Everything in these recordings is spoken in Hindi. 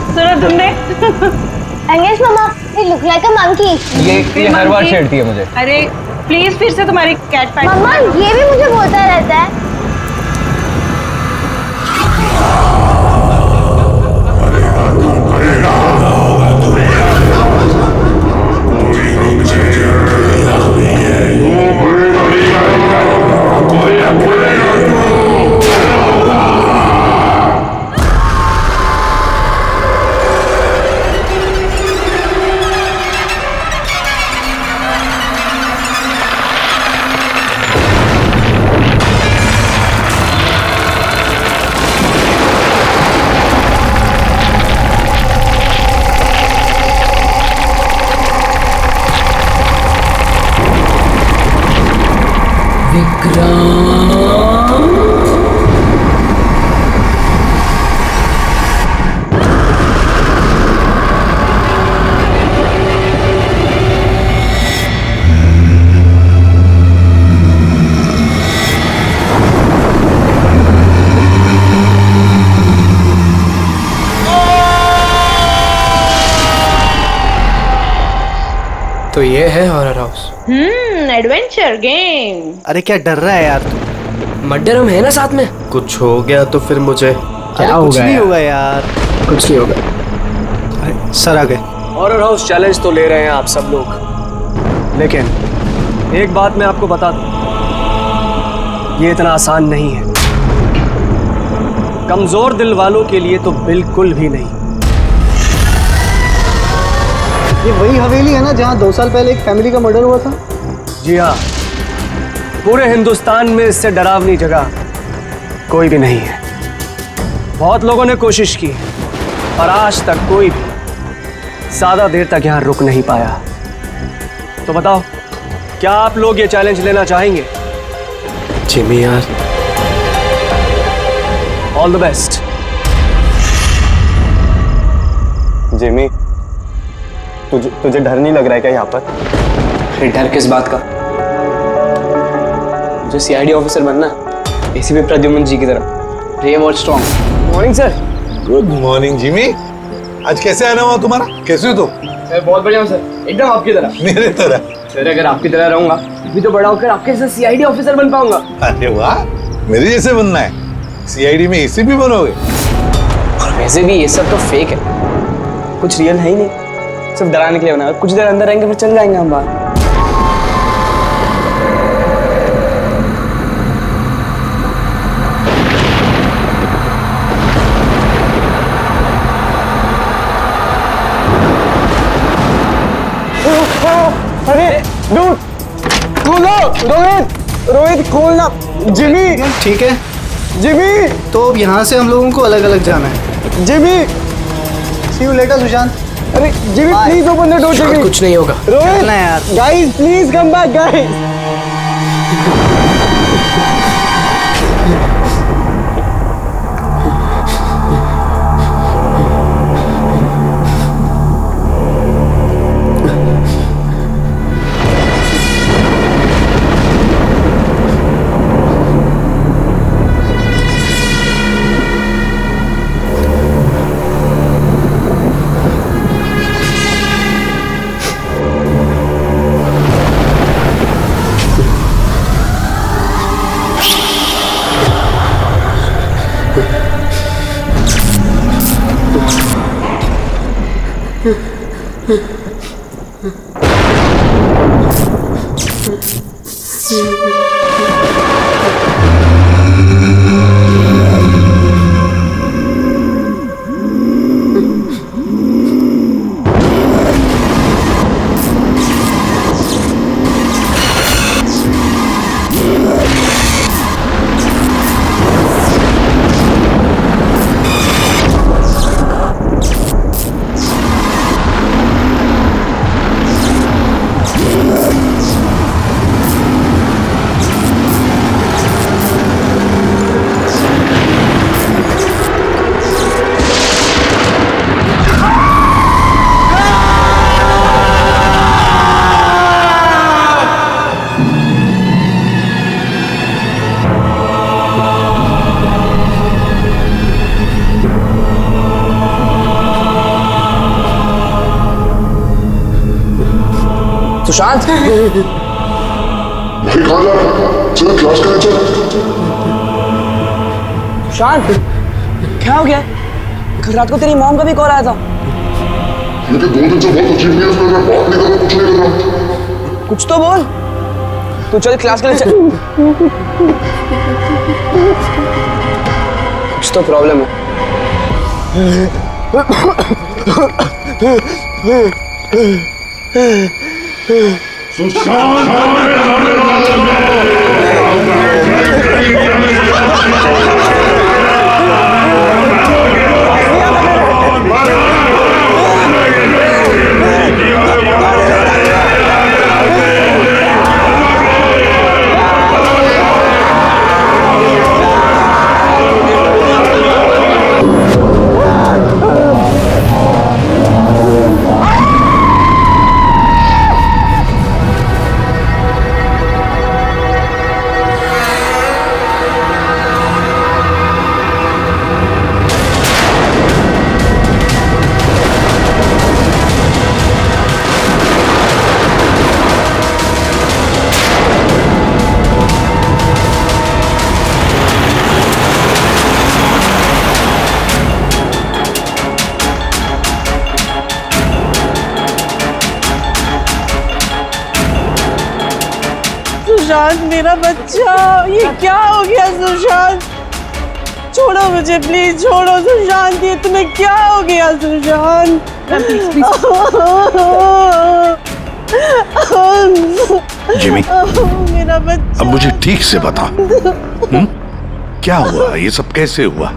सुना तुमने? अंगेज मामा, ये लुक लाइक अ मंकी। ये हर बार छेड़ती है मुझे। अरे प्लीज फिर से तुम्हारी कैट पैट। मम्मा ये भी मुझे बोलता रहता है। तो ये है हॉरर हाउस। Adventure game. अरे क्या डर रहा है यार तू? मर्डर हम है ना साथ में। कुछ हो गया तो फिर मुझे क्या होगा? कुछ नहीं होगा यार, कुछ नहीं होगा। अरे सर आ गए। हॉरर हाउस चैलेंज तो ले रहे हैं आप सब लोग, लेकिन एक बात मैं आपको बता दूं, ये इतना आसान नहीं है। कमजोर दिल वालों के लिए तो बिल्कुल भी नहीं। ये वही हवेली है ना जहाँ 2 साल पहले एक फैमिली का मर्डर हुआ था? जी हाँ, पूरे हिंदुस्तान में इससे डरावनी जगह कोई भी नहीं है। बहुत लोगों ने कोशिश की और आज तक कोई भी ज्यादा देर तक यहाँ रुक नहीं पाया। तो बताओ, क्या आप लोग ये चैलेंज लेना चाहेंगे? जिमी यार, ऑल द बेस्ट। जिमी, तुझे डर नहीं लग रहा है क्या यहाँ पर? डर किस बात का? मुझे सीआईडी ऑफिसर बनना, एसीपी प्रद्युम्न जी की तरह, ब्रेव और strong. Morning sir. Good morning Jimmy. आज कैसे आना हुआ तुम्हारा? कैसे हो तुम? सर बहुत बढ़िया हूँ सर, एकदम आपकी तरह। मेरे तरह? सर अगर आपकी तरह रहूंगा भी तो बड़ा होकर आपके जैसे सीआईडी ऑफिसर बन पाऊंगा। अरे वाह, मेरे जैसे बनना है। सीआईडी में एसीपी बनोगे? और वैसे भी ये सब तो फेक है, कुछ रियल है ही नहीं, सिर्फ डराने के लिए बना। कुछ देर अंदर रहेंगे फिर चल जाएंगे हम बाहर। अरे डूड, खोलो। रोहित खोलना। जिमी। ठीक है जिमी। तो अब यहाँ से हम लोगों को अलग अलग जाना है। Jimmy. See you later Sushant. अरे Jimmy please open the door. Jimmy कुछ नहीं होगा। रोहित चलना है यार। Guys please come back guys. Sushant भाई कहाँ जा रहा है? चल क्लास करें चल। सुशांत क्या हो गया? कल रात को तेरी मॉम का भी कॉल आया था। लेकिन 2 दिन से बहुत अजीब नहीं है, मैं बात नहीं कर रहा, कुछ नहीं कर रहा। कुछ तो बोल। तू चल क्लास के लिए चल। कुछ तो प्रॉब्लम है। सुशांत मेरा बच्चा, ये क्या हो गया सुशांत? छोड़ो मुझे प्लीज, छोड़ो सुशांत, ये तुम्हें क्या हो गया सुशांत? जिमी, मेरा बच्चा। अब मुझे ठीक से बता, क्या हुआ? ये सब कैसे हुआ?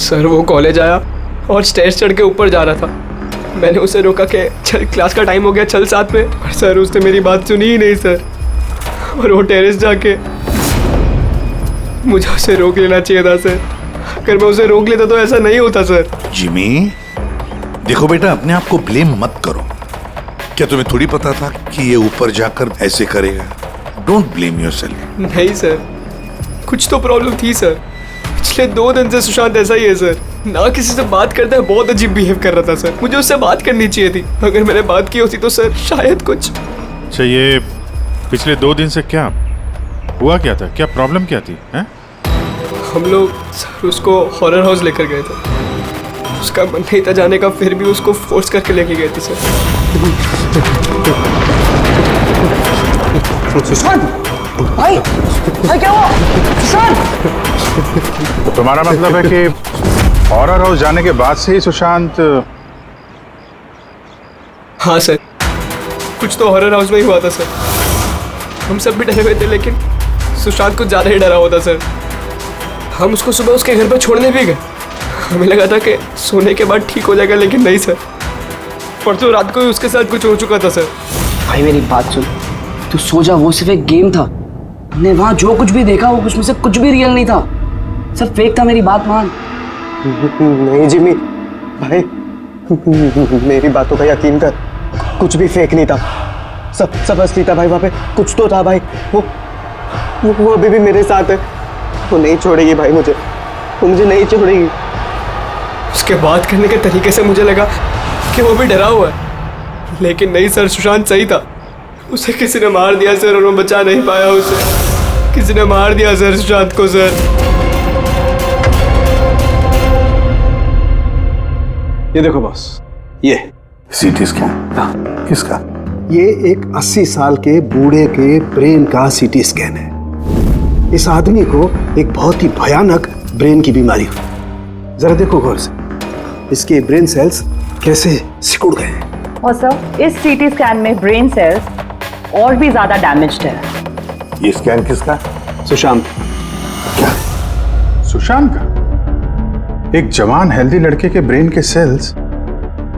सर वो कॉलेज आया और स्टेज चढ़ के ऊपर जा रहा था। मैंने उसे रोका कि चल क्लास का टाइम हो गया, चल साथ में। पर सर उसने मेरी बात सुनी ही नहीं सर। और वो टेरेस जाके मुझे उसे रोक लेना चाहिए था सर। अगर मैं उसे रोक लेता तो ऐसा नहीं होता सर। जिमी, देखो बेटा, अपने आप को ब्लेम मत करो। क्या तुम्हें थोड़ी पता था कि ये ऊपर जाकर ऐसे करेगा? Don't blame yourself. नहीं सर, कुछ तो प्रॉब्लम थी सर। पिछले 2 दिन से सुशांत ऐसा ही है सर। ना किसी से बात करता है, बहुत अजीब बिहेव कर रहा था सर। मुझे उससे बात करनी चाहिए थी। अगर मैंने बात की होती तो सर शायद कुछ। अच्छा, ये पिछले 2 दिन से क्या हुआ? क्या था? क्या प्रॉब्लम क्या थी? हैं? हम लोग सर उसको हॉरर हाउस लेकर गए थे। उसका मन नहीं था जाने का, फिर भी उसको फोर्स करके लेके गए थे सर। सुशांत भाई, भाई क्या हुआ? सुशांत! तो तुम्हारा मतलब है कि हॉरर हाउस जाने के बाद से ही सुशांत? हाँ सर, कुछ तो हॉरर हाउस में ही हुआ था सर। हम सब भी डरे हुए थे, लेकिन सुशांत कुछ ज़्यादा ही डरा हुआ था सर। हम उसको सुबह उसके घर पर छोड़ने भी गए। हमें लगा था कि सोने के बाद ठीक हो जाएगा, लेकिन नहीं सर। परसों रात को ही उसके साथ कुछ हो चुका था सर। भाई मेरी बात सुन, तू सो जा। वो सिर्फ एक गेम था। हमने वहाँ जो कुछ भी देखा, वो उसमें से कुछ भी रियल नहीं था, सब फेक था। मेरी बात मान। नहीं जिमी भाई, मेरी बातों का यकीन कर, कुछ भी फेक नहीं था, सब असली था भाई। वहाँ पे कुछ तो था भाई। वो अभी भी मेरे साथ है। वो नहीं छोड़ेगी भाई मुझे, वो मुझे नहीं छोड़ेगी। उसके बात करने के तरीके से मुझे लगा कि वो भी डरा हुआ है, लेकिन नहीं सर, सुशांत सही था। उसे किसी ने मार दिया सर, और वो बचा नहीं पाया उसे। किसी ने मार दिया सर सुशांत को सर। ये देखो बॉस, ये सीटी स्कैन किसका? ये एक 80 साल के बूढ़े के ब्रेन का सीटी स्कैन है। इस आदमी को एक बहुत ही भयानक ब्रेन की बीमारी हुई। जरा देखो गौर से, इसके ब्रेन सेल्स कैसे सिकुड़ गए हैं। और सर, इस सीटी स्कैन में ब्रेन सेल्स और भी ज्यादा डैमेज्ड है। ये स्कैन किसका? सुशांत। क्या? सुशांत का? एक जवान हेल्दी लड़के के ब्रेन के सेल्स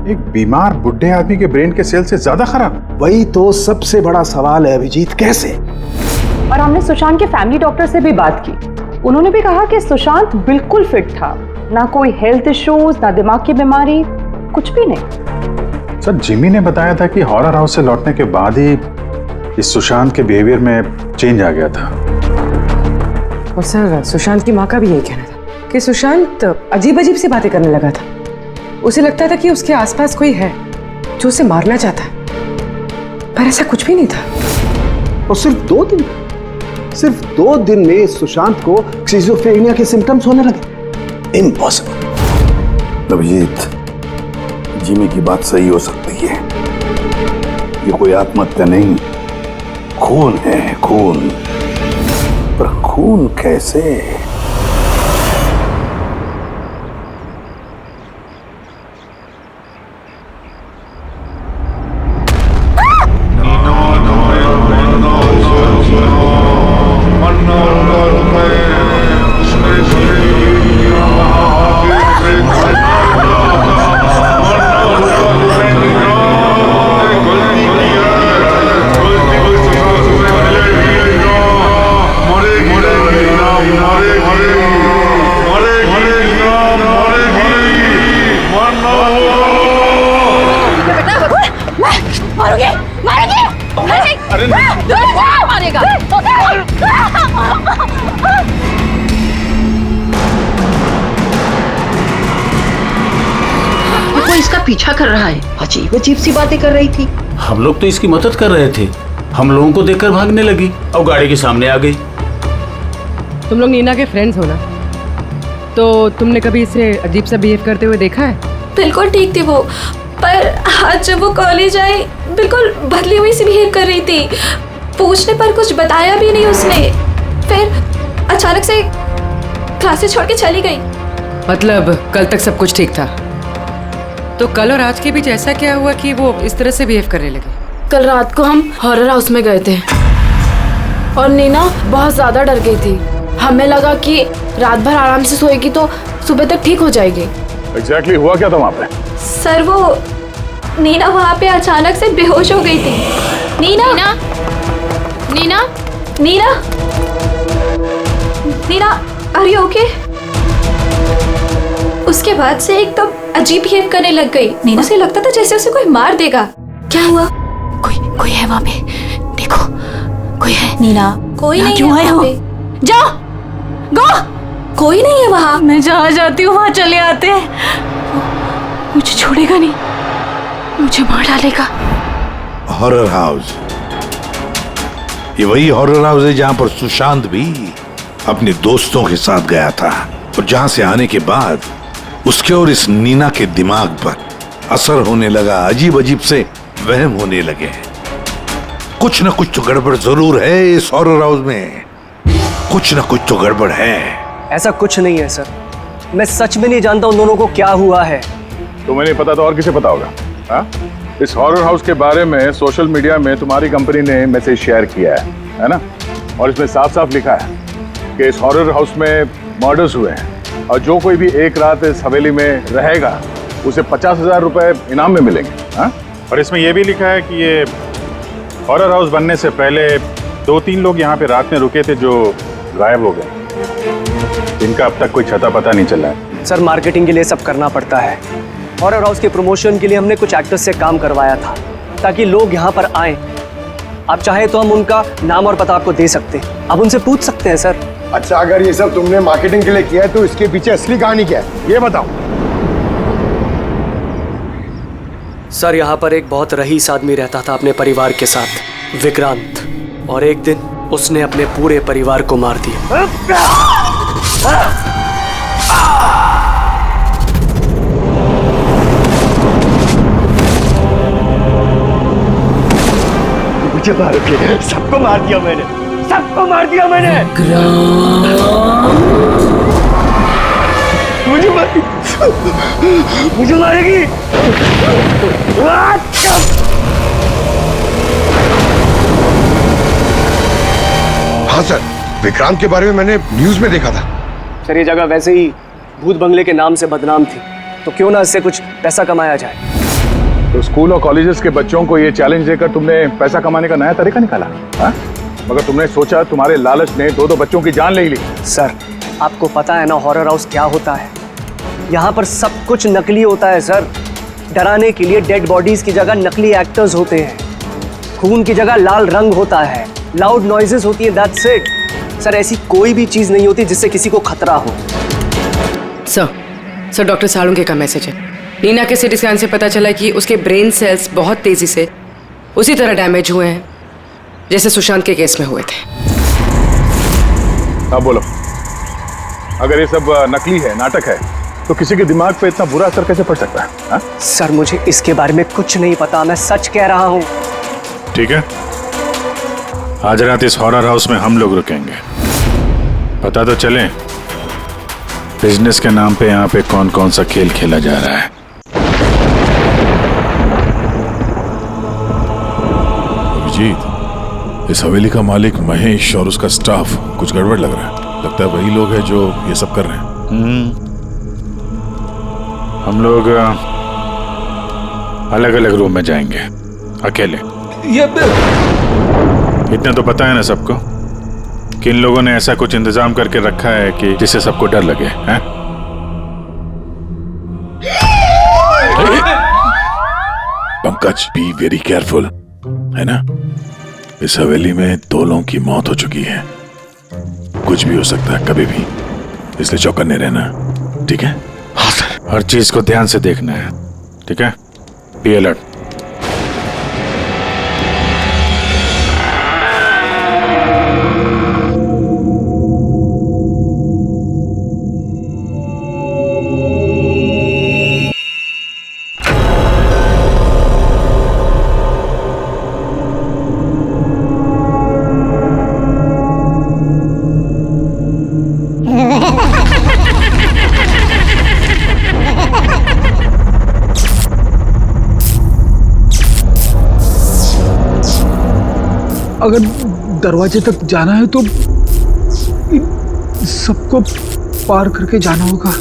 एक बीमार बुढ़े आदमी के ब्रेन के सेल से ज्यादा खराब? वही तो सबसे बड़ा सवाल है अभिजीत, कैसे? और हमने सुशांत के फैमिली डॉक्टर से भी बात की। उन्होंने भी कहा कि सुशांत बिल्कुल फिट था, ना कोई हेल्थ इश्यूज, ना दिमाग की बीमारी, कुछ भी नहीं। सर, जिमी ने बताया था कि हॉरर हाउस से लौटने के बाद ही इस सुशांत के बिहेवियर में चेंज आ गया था। और सर, सुशांत की माँ का भी यही कहना था कि सुशांत अजीब अजीब सी बातें करने लगा था। उसे लगता था कि उसके आसपास कोई है जो उसे मारना चाहता है। पर ऐसा कुछ भी नहीं था। और सिर्फ 2 दिन में सुशांत को स्किज़ोफ्रेनिया के सिम्टम्स होने लगे। इम्पॉसिबल। अभिजीत, जिमी की बात सही हो सकती है। ये कोई आत्महत्या नहीं, खून है, खून। पर खून कैसे? वो इसका पीछा कर रहा है। अजीब अजीब सी बातें कर रही थी। हम लोग तो इसकी मदद कर रहे थे, हम लोगों को देखकर भागने लगी और गाड़ी के सामने आ गई। तुम लोग नीना के फ्रेंड्स हो ना, तो तुमने कभी इसे अजीब सा बिहेव करते हुए देखा है? बिल्कुल ठीक थी वो, पर आज जब वो कॉलेज आई बिल्कुल बदली हुई सी बिहेव कर रही थी। पूछने पर कुछ बताया भी नहीं उसने। फिर अचानक से क्लासेस छोड़ के चली गई। मतलब कल तक सब कुछ ठीक था, तो कल और आज के बीच ऐसा क्या हुआ कि वो इस तरह से बिहेव करने लगे? कल रात को हम हॉरर हाउस में गए थे और नीना बहुत ज्यादा डर गई थी। हमें लगा कि रात भर आराम से सोएगी तो सुबह तक ठीक हो जाएगी। एग्जैक्टली हुआ क्या था वहाँ पे? सर वो नीना वहाँ पे अचानक से बेहोश हो गई थी। Nina Nina Nina Nina Nina are you okay? उसके बाद से एकदम अजीब बिहेव करने लग गई। नीना उसे लगता था जैसे उसे कोई मार देगा। क्या हुआ? कोई है वहाँ पे, देखो कोई है। नीना कोई नहीं है वहाँ पे। जाओ गो, कोई नहीं है वहाँ। मैं जहाँ जाती हूँ वहाँ चले आते हैं। मुझे छोड़ेगा नहीं, मुझे मार डालेगा। हॉरर हाउस, ये वही हॉरर हाउस है जहां पर सुशांत भी अपने दोस्तों के साथ गया था और जहां से आने के बाद उसके और इस नीना के दिमाग पर असर होने लगा। अजीब अजीब से वहम होने लगे। कुछ न कुछ तो गड़बड़ जरूर है इस हॉरर हाउस में, कुछ न कुछ तो गड़बड़ है। ऐसा कुछ नहीं है सर, मैं सच में नहीं जानता उन दोनों को क्या हुआ है। तुम्हें नहीं पता तो और किसे पता होगा? हाँ? इस हॉरर हाउस के बारे में सोशल मीडिया में तुम्हारी कंपनी ने मैसेज शेयर किया है ना? और इसमें साफ साफ लिखा है कि इस हॉरर हाउस में मर्डर्स हुए हैं और जो कोई भी एक रात इस हवेली में रहेगा उसे 50,000 रुपए इनाम में मिलेंगे। हाँ? और इसमें यह भी लिखा है कि ये हॉरर हाउस बनने से पहले 2-3 लोग यहाँ पे रात में रुके थे जो गायब हो गए। इनका अब तक कोई छता पता नहीं चला है। सर मार्केटिंग के लिए सब करना पड़ता है। हॉरर हाउस के प्रमोशन के लिए हमने कुछ एक्टर्स से काम करवाया था ताकि लोग यहाँ पर आएं। आप चाहे तो हम उनका नाम और पता आपको दे सकते हैं, आप उनसे पूछ सकते हैं सर। अच्छा, अगर ये सब तुमने मार्केटिंग के लिए किया है तो इसके पीछे असली कहानी क्या है ये बताओ। सर यहाँ पर एक बहुत रईस आदमी रहता था अपने परिवार के साथ, विक्रांत, और एक दिन उसने अपने पूरे परिवार को मार दिया। मुझे मारोगे? सबको मार दिया मैंने, सबको मार दिया मैंने। मुझे मारेगी। हाँ सर, विक्रांत के बारे में मैंने न्यूज में देखा था। सर ये जगह वैसे ही भूत बंगले के नाम से बदनाम थी, तो क्यों ना इससे कुछ पैसा कमाया जाए। तो स्कूल और कॉलेजेस के बच्चों को ये चैलेंज देकर तुमने पैसा कमाने का नया तरीका निकाला। हाँ? मगर तुमने सोचा तुम्हारे लालच ने 2-2 बच्चों की जान ले ली। सर आपको पता है ना हॉरर हाउस क्या होता है? यहाँ पर सब कुछ नकली होता है सर। डराने के लिए डेड बॉडीज की जगह नकली एक्टर्स होते हैं, खून की जगह लाल रंग होता है, लाउड नॉइजेस होती है, दैट्स इट। सर ऐसी कोई भी चीज नहीं होती जिससे किसी को खतरा हो। सर डॉक्टर सालुंके का मैसेज है। नीना के सीटी स्कैन से पता चला कि उसके ब्रेन सेल्स बहुत तेजी से उसी तरह डैमेज हुए हैं जैसे सुशांत के केस में हुए थे। अब बोलो, अगर ये सब नकली है, नाटक है, तो किसी के दिमाग पे इतना बुरा असर कैसे पड़ सकता है? हा? सर मुझे इसके बारे में कुछ नहीं पता, मैं सच कह रहा हूँ। ठीक है, आज रात इस हॉरर हाउस में हम लोग रुकेंगे। पता तो चले बिजनेस के नाम पे यहाँ पे कौन कौन सा खेल खेला जा रहा है। अभिजीत, इस हवेली का मालिक महेश और उसका स्टाफ कुछ गड़बड़ लग रहा है। लगता है वही लोग हैं जो ये सब कर रहे हैं। हम लोग अलग अलग रूम में जाएंगे, अकेले। इतना तो पता है ना सबको कि इन लोगों ने ऐसा कुछ इंतजाम करके रखा है कि जिससे सबको डर लगे, हैं? पंकज, बी वेरी केयरफुल, है ना? इस हवेली में 2 लोगों की मौत हो चुकी है, कुछ भी हो सकता है कभी भी, इसलिए चौकन्ने रहना, ठीक है? हाँ सर। हर चीज को ध्यान से देखना है, ठीक है? Be alert. अगर दरवाजे तक जाना है तो सबको पार करके जाना होगा।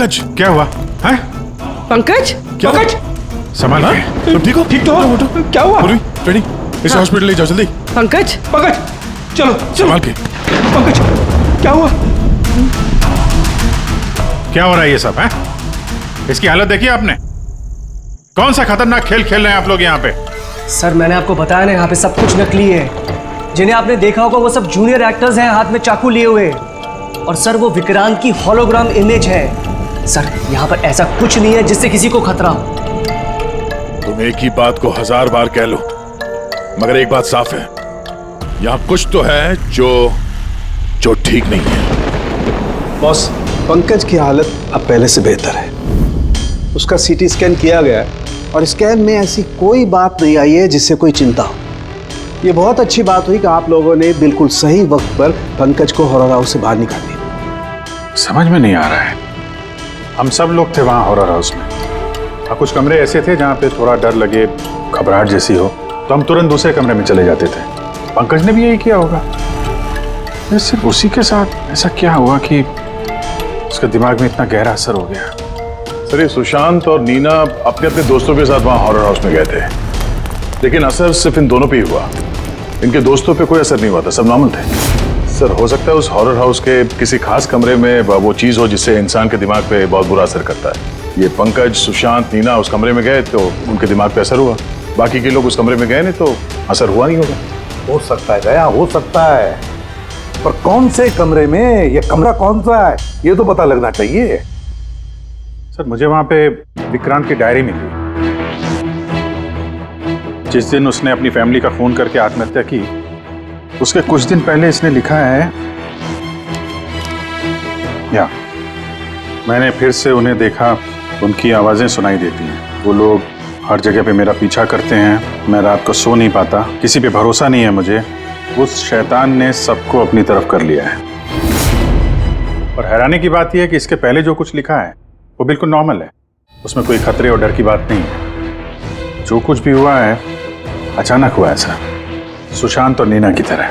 पंकज क्या हुआ है? पंकज, क्या पंकज, संभाल के। तुम ठीक हो? ठीक तो हो? क्या हुआ? रेडी, इसे हॉस्पिटल ले जाओ जल्दी। पंकज, पंकज, चलो चलो। संभाल के। पंकज, क्या हुआ? क्या हो रहा है ये सब है? इसकी हालत देखी आपने? कौन सा खतरनाक खेल खेल रहे हैं आप लोग यहाँ पे? सर मैंने आपको बताया ना, यहाँ पे सब कुछ नकली है। जिन्हें आपने देखा होगा वो सब जूनियर एक्टर्स हैं, हाथ में चाकू लिए हुए। और सर वो विक्रांत की होलोग्राम इमेज है। सर यहाँ पर ऐसा कुछ नहीं है जिससे किसी को खतरा हो। तुम एक ही बात को 1000 बार कह लो, मगर एक बात साफ है, यहाँ कुछ तो है जो ठीक नहीं है। बॉस, पंकज की हालत अब पहले से बेहतर है। उसका सीटी स्कैन किया गया है और स्कैन में ऐसी कोई बात नहीं आई है जिससे कोई चिंता हो। ये बहुत अच्छी बात हुई कि आप लोगों ने बिल्कुल सही वक्त पर पंकज को हॉरर हाउस से बाहर निकाल दिया। समझ में नहीं आ रहा है, हम सब लोग थे वहां हॉरर हाउस में, और कुछ कमरे ऐसे थे जहां पे थोड़ा डर लगे, घबराहट जैसी हो तो हम तुरंत दूसरे कमरे में चले जाते थे। पंकज ने भी यही किया होगा। सिर्फ उसी के साथ ऐसा क्या हुआ कि उसके दिमाग में इतना गहरा असर हो गया? सर ये सुशांत और नीना अपने अपने दोस्तों के साथ वहां हॉरर हाउस में गए थे, लेकिन असर सिर्फ इन दोनों पे ही हुआ। इनके दोस्तों पे कोई असर नहीं हुआ था, सब नॉर्मल थे। सर हो सकता है उस हॉरर हाउस के किसी खास कमरे में वो चीज हो जिससे इंसान के दिमाग पे बहुत बुरा असर करता है। ये पंकज, सुशांत, नीना उस कमरे में गए तो उनके दिमाग पे असर हुआ। बाकी के लोग उस कमरे में गए नहीं तो असर हुआ नहीं होगा। हो सकता है गया, हो सकता है, पर कौन से कमरे में, ये कमरा कौन सा है ये तो पता लगना चाहिए। सर मुझे वहां पे विक्रांत की डायरी मिली। जिस दिन उसने अपनी फैमिली का खून करके आत्महत्या की, उसके कुछ दिन पहले इसने लिखा है, या मैंने फिर से उन्हें देखा, उनकी आवाजें सुनाई देती हैं। वो लोग हर जगह पे मेरा पीछा करते हैं, मैं रात को सो नहीं पाता, किसी पे भरोसा नहीं है मुझे। उस शैतान ने सबको अपनी तरफ कर लिया है। और हैरानी की बात यह है कि इसके पहले जो कुछ लिखा है वो बिल्कुल नॉर्मल है, उसमें कोई खतरे और डर की बात नहीं है। जो कुछ भी हुआ है अचानक हुआ है सर, सुशांत और नीना की तरह।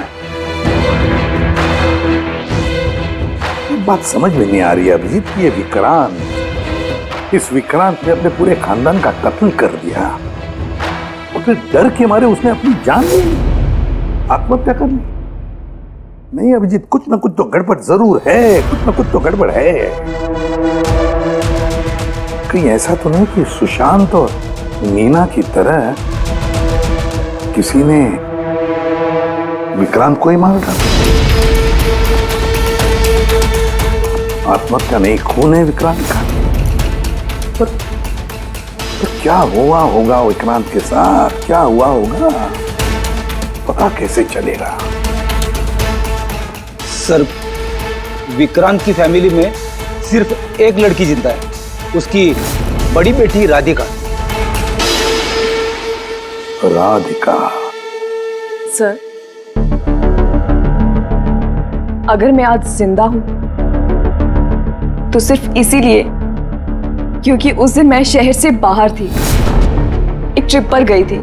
बात समझ में नहीं आ रही है अभिजीत, ये विक्रांत, इस विक्रांत ने अपने पूरे खानदान का कत्ल कर दिया और फिर डर के मारे उसने अपनी जान ली, आत्महत्या कर ली। नहीं अभिजीत, कुछ ना कुछ तो गड़बड़ जरूर है, कुछ ना कुछ तो गड़बड़ है। कहीं ऐसा तो नहीं कि सुशांत और नीना की तरह किसी ने विक्रांत को ही मार डाला? आत्महत्या नहीं, खून है विक्रांत का। पर क्या हुआ होगा विक्रांत के साथ, क्या हुआ होगा, पता कैसे चलेगा? सर विक्रांत की फैमिली में सिर्फ एक लड़की जिंदा है, उसकी बड़ी बेटी राधिका। राधिका? सर अगर मैं आज जिंदा हूं तो सिर्फ इसीलिए क्योंकि उस दिन मैं शहर से बाहर थी, एक ट्रिप पर गई थी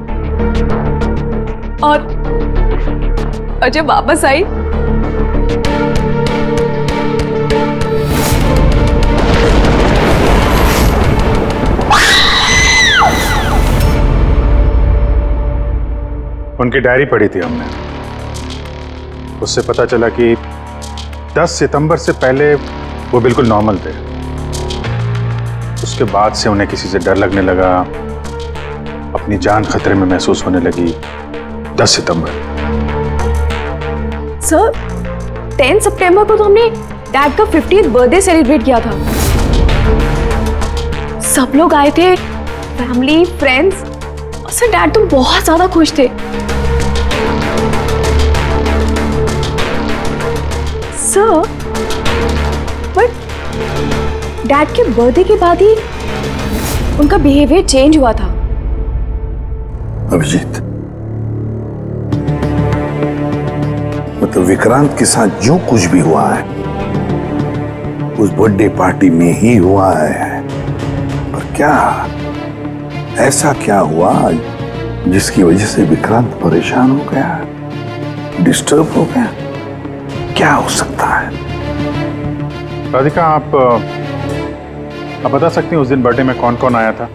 और जब वापस आई उनकी डायरी पढ़ी थी हमने, उससे पता चला कि 10 सितंबर से पहले वो बिल्कुल नॉर्मल थे। उसके बाद से उन्हें किसी से डर लगने लगा, अपनी जान खतरे में महसूस होने लगी। 10 सितंबर। सर 10 सितंबर को तो हमने डैड का 50th बर्थडे सेलिब्रेट किया था। सब लोग आए थे, फैमिली, फ्रेंड्स। और सर डैड तो बहुत ज्यादा खुश थे। सर बट डैड के बर्थडे के बाद ही उनका बिहेवियर चेंज हुआ था। अभिजीत, मतलब विक्रांत के साथ जो कुछ भी हुआ है उस बर्थडे पार्टी में ही हुआ है, पर क्या ऐसा क्या हुआ जिसकी वजह से विक्रांत परेशान हो गया, डिस्टर्ब हो गया? क्या हो सकता है? राधिका, आप बता सकती हैं उस दिन बर्थडे में कौन कौन आया था?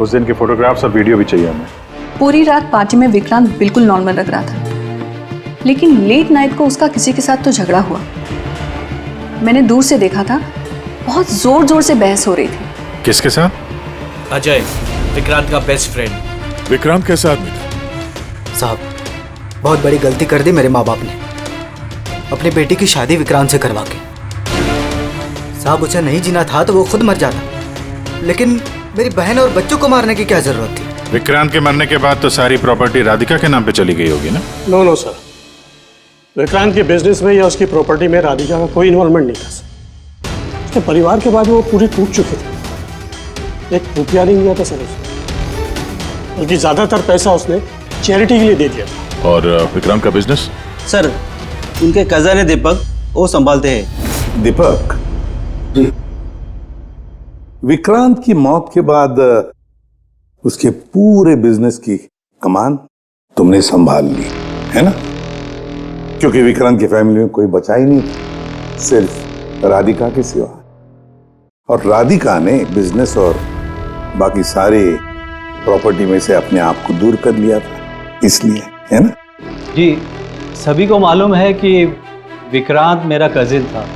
उस दिन के फोटोग्राफ्स और वीडियो भी चाहिए हमें। पूरी रात पार्टी में विक्रांत बिल्कुल नॉर्मल लग रहा था, लेकिन लेट नाइट को उसका किसी के साथ तो झगड़ा हुआ। मैंने दूर से देखा था, बहुत जोर जोर से बहस हो रही थी। किसके साथ? अजय, विक्रांत का बेस्ट फ्रेंड। विक्रांत कैसा आदमी था? साहब, बहुत बड़ी गलती कर दी मेरे माँ बाप ने, अपनी बेटी की शादी विक्रांत से करवा के। साहब, उसे नहीं जीना था तो वो खुद मर जाता, लेकिन मेरी बहन और बच्चों को मारने की क्या जरूरत थी? विक्रांत के मरने के बाद तो सारी प्रॉपर्टी राधिका के नाम पे चली गई होगी ना? नो सर, विक्रांत के बिजनेस में या उसकी प्रॉपर्टी में राधिका का कोई इन्वॉल्वमेंट नहीं था सर। उसके परिवार के बाद वो पूरी टूट चुके थे। एक रुपया नहीं दिया था सर उसे, बल्कि ज्यादातर पैसा उसने चैरिटी के लिए दे दिया था। और विक्रांत का बिजनेस? सर, उनके कजन है दीपक, वो संभालते हैं। दीपक जी, विक्रांत की मौत के बाद उसके पूरे बिजनेस की कमान तुमने संभाल ली है ना? क्योंकि विक्रांत की फैमिली में कोई बचा ही नहीं, सिर्फ राधिका के सिवा। और राधिका ने बिजनेस और बाकी सारे प्रॉपर्टी में से अपने आप को दूर कर लिया था, इसलिए, है ना? जी, सभी को मालूम है कि विक्रांत मेरा कजिन था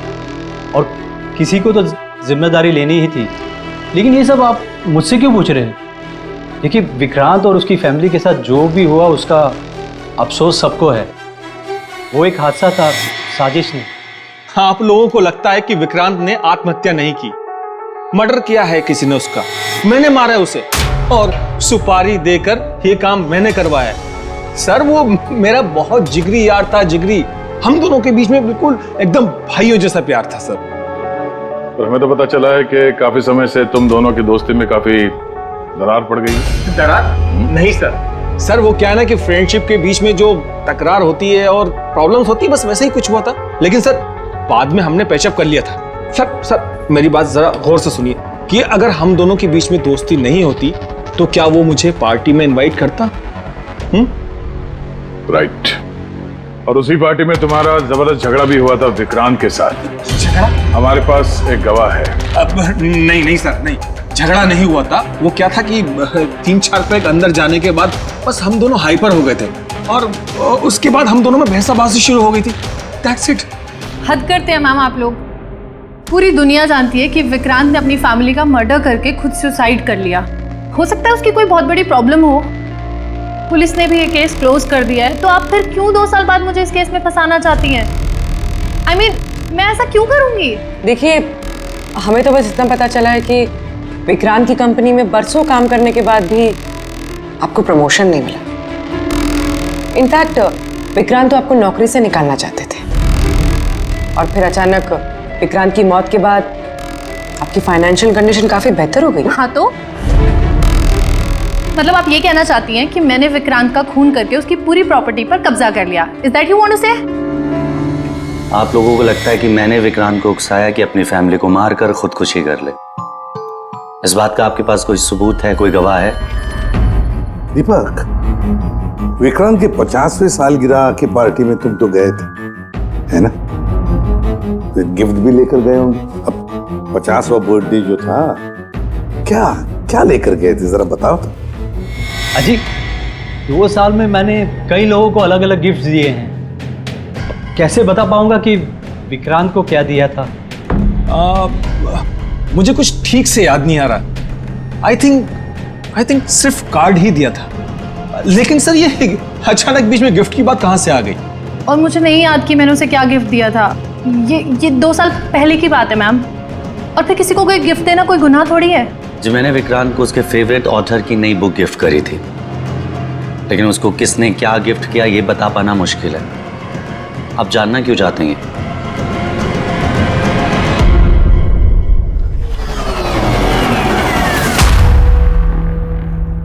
और किसी को तो जिम्मेदारी लेनी ही थी, लेकिन ये सब आप मुझसे क्यों पूछ रहे हैं? देखिए, विक्रांत और उसकी फैमिली के साथ जो भी हुआ उसका अफसोस सबको है। वो एक हादसा था, साजिश नहीं। आप लोगों को लगता है कि विक्रांत ने आत्महत्या नहीं की, मर्डर किया है किसी ने उसका। मैंने मारा है उसे और सुपारी देकर ये काम मैंने करवाया है। सर, वो मेरा बहुत जिगरी यार था, जिगरी। हम दोनों के बीच में बिल्कुल एकदम भाइयों जैसा प्यार था सर। पर हमें तो पता चला है कि काफी समय से तुम दोनों की दोस्ती में काफी दरार पड़ गई। दरार? नहीं सर। सर, वो क्या है ना कि फ्रेंडशिप के बीच में जो तकरार होती है और प्रॉब्लम्स होती है, बस वैसे ही कुछ हुआ था। लेकिन सर, बाद में हमने पैचअप कर लिया था। सर मेरी बात जरा गौर से सुनिए कि अगर हम दोनों के बीच में दोस्ती नहीं होती तो क्या वो मुझे पार्टी में इनवाइट करता? राइट। और उसी पार्टी में तुम्हारा जबरदस्त झगड़ा भी हुआ था विक्रांत के साथ। झगड़ा? हमारे पास एक गवाह है। अब नहीं सर, नहीं, झगड़ा नहीं हुआ था। वो क्या था कि 3-4 पैक अंदर जाने के बाद बस हम दोनों हाइपर हो गए थे और उसके बाद हम दोनों में बहसाबाजी शुरू हो गई थी। That's it. हद करते हैं मैम आप लोग। पूरी दुनिया जानती है कि विक्रांत ने अपनी फैमिली का मर्डर करके खुद सुसाइड कर लिया। हो सकता है उसकी कोई बहुत बड़ी प्रॉब्लम हो, पुलिस ने भी ये केस क्लोज कर दिया है, तो आप फिर क्यों 2 साल बाद मुझे इस केस में फंसाना चाहती हैं? I mean, मैं ऐसा क्यों करूंगी? देखिए, हमें तो बस इतना पता चला है कि विक्रांत की कंपनी में बरसों काम करने के बाद भी आपको प्रमोशन नहीं मिला। इनफैक्ट विक्रांत तो आपको नौकरी से निकालना चाहते थे, और फिर अचानक विक्रांत की मौत के बाद आपकी फाइनेंशियल कंडीशन काफी बेहतर हो गई। हाँ, तो मतलब आप ये कहना चाहती हैं कि मैंने विक्रांत का खून करके उसकी पूरी प्रॉपर्टी पर कब्जा कर लिया? Is that you want to say? आप लोगों को लगता है कि मैंने विक्रांत को उकसाया कि अपनी फैमिली को मारकर खुदकुशी कर ले। इस बात का आपके पास कोई सबूत है, कोई गवाह है? दीपक, विक्रांत के 50वें सालगिरह की पार्टी में तुम तो गए थे, है ना? गिफ्ट भी लेकर गए होंगे। अब 50वां बर्थडे जो था, क्या क्या लेकर गए थे, जरा बताओ तो। अजी, 2 साल में मैंने कई लोगों को अलग अलग गिफ्ट दिए हैं। कैसे बता पाऊंगा कि विक्रांत को क्या दिया था? मुझे कुछ ठीक से याद नहीं आ रहा। आई थिंक सिर्फ कार्ड ही दिया था। लेकिन सर, ये अचानक बीच में गिफ्ट की बात कहाँ से आ गई? और मुझे नहीं याद कि मैंने उसे क्या गिफ्ट दिया था। ये 2 साल पहले की बात है मैम। और फिर किसी को कोई गिफ्ट देना कोई गुनाह थोड़ी है। जो मैंने विक्रांत को उसके फेवरेट ऑथर की नई बुक गिफ्ट करी थी, लेकिन उसको किसने क्या गिफ्ट किया ये बता पाना मुश्किल है। आप जानना क्यों चाहते हैं?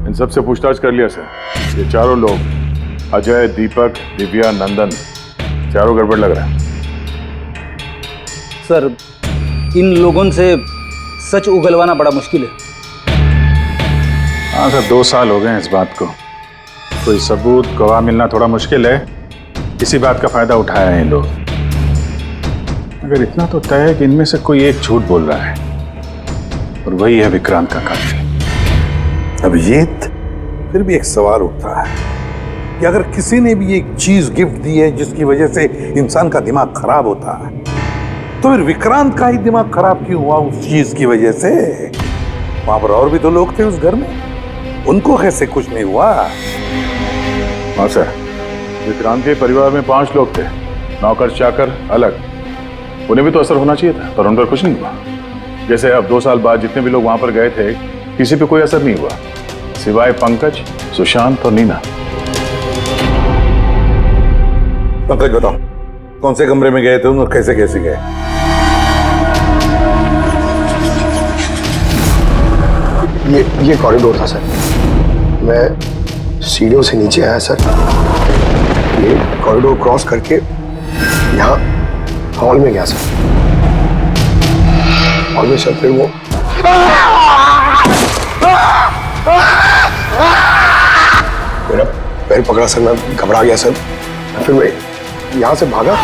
इन सबसे पूछताछ कर लिया सर। ये चारों लोग, अजय, दीपक, दिव्या, नंदन, चारों गड़बड़ लग रहा है। सर, इन लोगों से सच उगलवाना बड़ा मुश्किल है। हाँ सर, 2 साल हो गए हैं इस बात को। कोई सबूत, गवाह मिलना थोड़ा मुश्किल है। इसी बात का फायदा उठाया है इन लोग। अगर इतना तो तय है कि इनमें से कोई एक झूठ बोल रहा है, और वही है विक्रांत का कातिल। अभिजीत, फिर भी एक सवाल उठता है कि अगर किसी ने भी एक चीज गिफ्ट दी है जिसकी वजह से इंसान का दिमाग खराब होता है, तो फिर विक्रांत का ही दिमाग खराब क्यों हुआ उस चीज की वजह से? वहां पर और भी तो लोग थे उस घर में, उनको कैसे कुछ नहीं हुआ? हाँ सर, विक्रांत के परिवार में 5 लोग थे, नौकर चाकर अलग, उन्हें भी तो असर होना चाहिए था, पर उन पर कुछ नहीं हुआ। जैसे अब 2 साल बाद जितने भी लोग वहां पर गए थे, किसी पे कोई असर नहीं हुआ, सिवाय पंकज, सुशांत और नीना। पंकज बताओ, कौन से कमरे में गए थे और कैसे कैसे गए? ये कॉरिडोर था सर। मैं सीढ़ियों से नीचे आया सर, ये कॉरिडोर क्रॉस करके यहाँ हॉल में गया सर। हॉल में सर फिर वो मेरा पैर पकड़ा सर, मैं घबरा गया सर। फिर मैं यहाँ से भागा,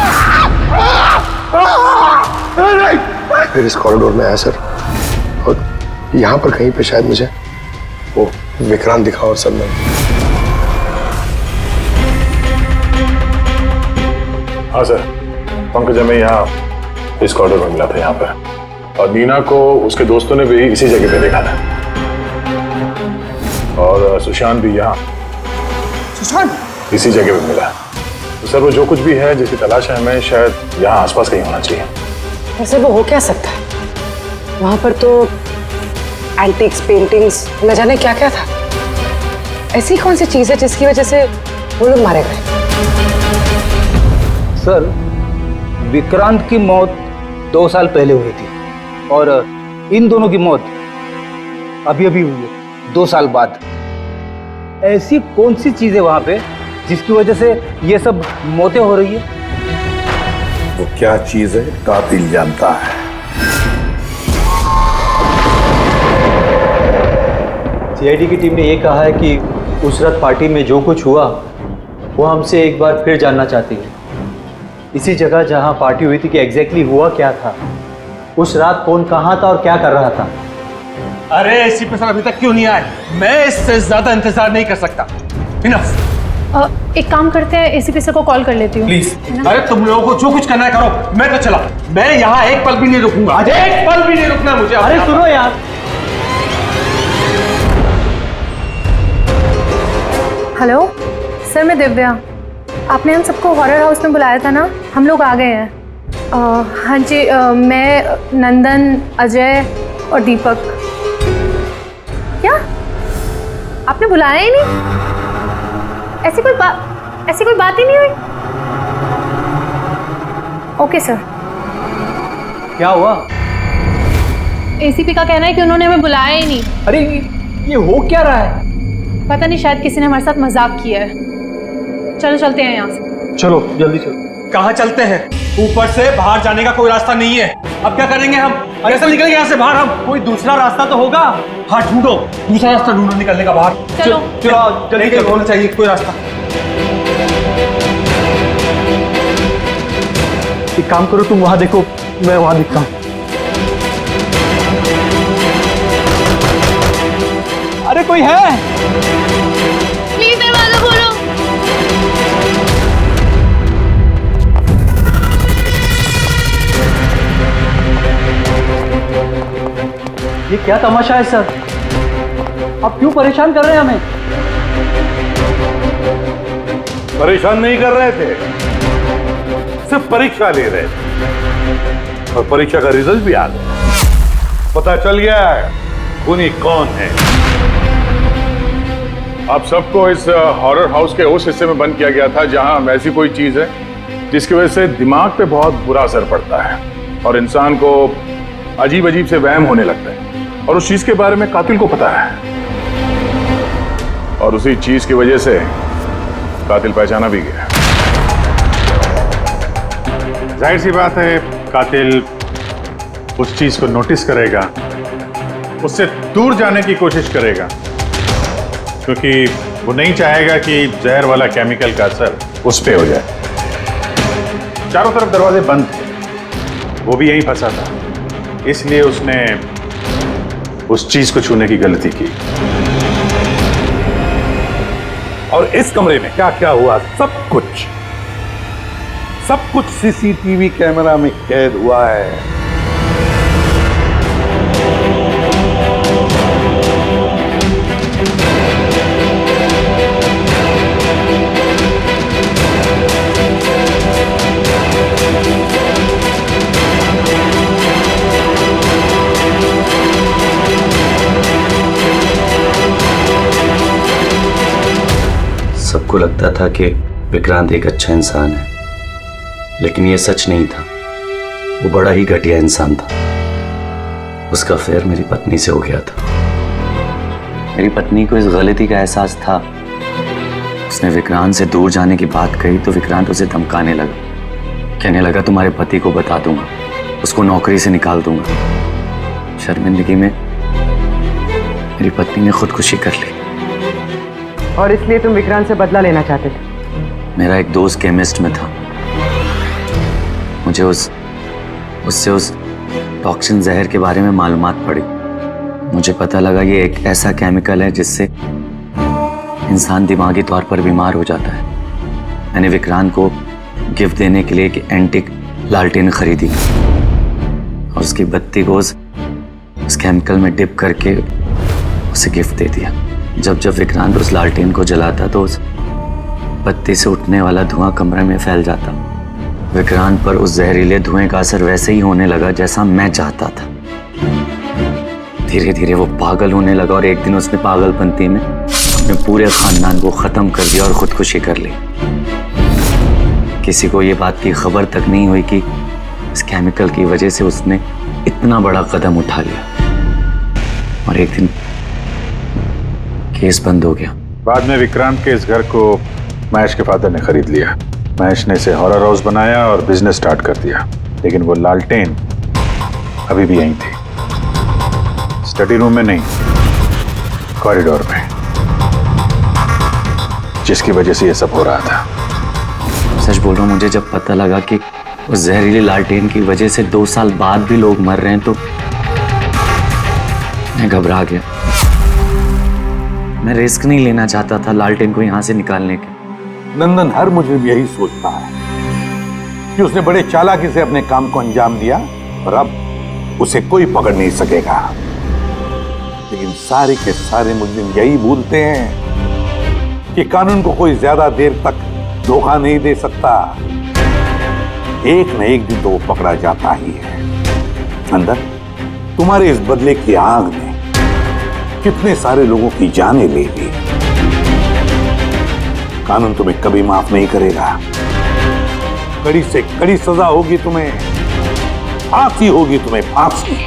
फिर इस कॉरिडोर में आया सर, और यहाँ पर कहीं पे शायद मुझे वो विक्रांत दिखा। और सर मैं हाँ सर, पंकज हमें यहाँ इस कॉरिडोर में मिला था यहाँ पर, और नीना को उसके दोस्तों ने भी इसी जगह पे देखा था, और सुशांत भी यहाँ इसी जगह पे मिला। तो सर वो जो कुछ भी है जिसकी तलाश है हमें, शायद यहाँ आसपास कहीं होना चाहिए। वैसे वो हो क्या सकता है? वहां पर तो एंटीक्स, पेंटिंग्स, न जाने क्या क्या था। ऐसी कौन सी चीज है जिसकी वजह से वो लोग मारे गए? सर, विक्रांत की मौत 2 साल पहले हुई थी और इन दोनों की मौत अभी अभी हुई है 2 साल बाद। ऐसी कौन सी चीज है वहां पे जिसकी वजह से ये सब मौतें हो रही है? वो क्या चीज है कातिल जानता है। सीआईडी की टीम ने ये कहा है कि उस रात पार्टी में जो कुछ हुआ वो हमसे एक बार फिर जानना चाहती है। इसी जगह जहां पार्टी हुई थी कि एग्जैक्टली हुआ क्या था, उस रात कौन कहां था और क्या कर रहा था। अरे एसीपी सर अभी तक क्यों नहीं आए? मैं इससे ज्यादा इंतजार नहीं कर सकता। इनफ। एक काम करते हैं, एसीपी सर को कॉल कर लेती हूँ। प्लीज। अरे तुम लोगों को जो कुछ करना है करो, मैं तो चला। मैं यहाँ एक पल भी नहीं रुकूंगा, एक पल भी नहीं रुकना मुझे। अरे सुनो यार। हेलो सर, मैं दिव्या। आपने हम सबको हॉरर हाउस में बुलाया था ना, हम लोग आ गए हैं। हाँ जी, मैं, नंदन, अजय और दीपक। क्या आपने बुलाया ही नहीं? ऐसी कोई बात ही नहीं हुई? Okay sir. क्या हुआ? एसीपी का कहना है कि उन्होंने हमें बुलाया ही नहीं। अरे ये हो क्या रहा है? पता नहीं, शायद किसी ने हमारे साथ मजाक किया है। चलो चलते हैं यहाँ से। चलो जल्दी चलो। कहाँ चलते हैं? ऊपर से बाहर जाने का कोई रास्ता नहीं है। अब क्या करेंगे हम? कैसे निकलेंगे यहाँ से बाहर हम? कोई दूसरा रास्ता तो होगा। हाँ ढूंढो, दूसरा रास्ता ढूंढो निकलने का बाहर। चलो जल्दी होना चाहिए कोई रास्ता। एक काम करो, तुम वहां देखो, मैं वहां दिखता हूँ। अरे कोई है? प्लीज दरवाजा खोलो। ये क्या तमाशा है सर? आप क्यों परेशान कर रहे हैं हमें? परेशान नहीं कर रहे थे, सिर्फ परीक्षा ले रहे थे, और परीक्षा का रिजल्ट भी आ गया। पता चल गया है खूनी कौन है। आप सबको इस हॉरर हाउस के उस हिस्से में बंद किया गया था जहां ऐसी कोई चीज है जिसकी वजह से दिमाग पे बहुत बुरा असर पड़ता है और इंसान को अजीब अजीब से वहम होने लगता है, और उस चीज के बारे में कातिल को पता है, और उसी चीज की वजह से कातिल पहचाना भी गया। जाहिर सी बात है कातिल उस चीज को नोटिस करेगा, उससे दूर जाने की कोशिश करेगा, क्योंकि वो नहीं चाहेगा कि जहर वाला केमिकल का असर उस पे हो जाए। चारों तरफ दरवाजे बंद थे, वो भी यहीं फंसा था, इसलिए उसने उस चीज को छूने की गलती की। और इस कमरे में क्या क्या हुआ सब कुछ सीसीटीवी कैमरा में कैद हुआ है। सबको लगता था कि विक्रांत एक अच्छा इंसान है, लेकिन ये सच नहीं था। वो बड़ा ही घटिया इंसान था। उसका अफेयर मेरी पत्नी से हो गया था। मेरी पत्नी को इस गलती का एहसास था। उसने विक्रांत से दूर जाने की बात कही तो विक्रांत उसे धमकाने लगा। कहने लगा तुम्हारे पति को बता दूंगा, उसको नौकरी से निकाल दूंगा। शर्मिंदगी में मेरी पत्नी ने खुदकुशी कर ली। और इसलिए तुम विक्रांत से बदला लेना चाहते थे? मेरा एक दोस्त केमिस्ट में था। मुझे उससे उस टॉक्सिन जहर के बारे में मालूमात पड़ी। मुझे पता लगा ये एक ऐसा केमिकल है जिससे इंसान दिमागी तौर पर बीमार हो जाता है। मैंने विक्रांत को गिफ्ट देने के लिए एक एंटीक लालटेन खरीदी और उसकी बत्ती को उस केमिकल में डिप करके उसे गिफ्ट दे दिया। जब विक्रांत उस लालटेन को जलाता तो उस बत्ती से उठने वाला धुआं कमरे में फैल जाता। विक्रांत पर उस जहरीले धुएं का असर वैसे ही होने लगा जैसा मैं चाहता था। धीरे धीरे वो पागल होने लगा और एक दिन उसने पागलपंती में अपने पूरे खानदान को खत्म कर दिया और खुदकुशी कर ली। किसी को ये बात की खबर तक नहीं हुई कि इस केमिकल की वजह से उसने इतना बड़ा कदम उठा लिया। और एक दिन केस बंद हो गया। बाद में विक्रांत के इस घर को महेश के फादर ने खरीद लिया। महेश ने इसे हॉरर हाउस बनाया और बिजनेस स्टार्ट कर दिया। लेकिन वो लालटेन अभी भी यहीं थी, स्टडी रूम में नहीं, कॉरिडोर में, जिसकी वजह से ये सब हो रहा था। सच बोल रहा हूं, मुझे जब पता लगा कि उस जहरीली लालटेन की वजह से 2 साल बाद भी लोग मर रहे हैं तो मैं घबरा गया। मैं रिस्क नहीं लेना चाहता था लालटेन को यहां से निकालने के। नंदन, हर मुजरिम यही सोचता है कि उसने बड़े चालाकी से अपने काम को अंजाम दिया और अब उसे कोई पकड़ नहीं सकेगा। लेकिन सारे के सारे मुजरिम यही भूलते हैं कि कानून को कोई ज्यादा देर तक धोखा नहीं दे सकता। एक न एक दिन तो वो पकड़ा जाता ही है। नंदन, तुम्हारे इस बदले की आग ने कितने सारे लोगों की जानें ले ली। कानून तुम्हें कभी माफ नहीं करेगा। कड़ी से कड़ी सजा होगी तुम्हें, फांसी होगी तुम्हें, फांसी।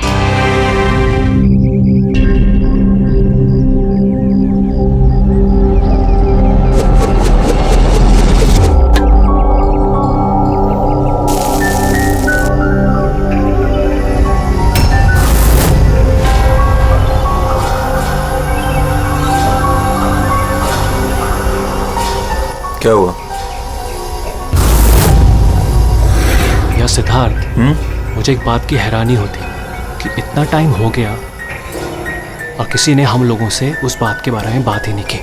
क्या हुआ? या सिद्धार्थ, मुझे एक बात की हैरानी होती कि इतना टाइम हो गया और किसी ने हम लोगों से उस बात के बारे में बात ही नहीं की।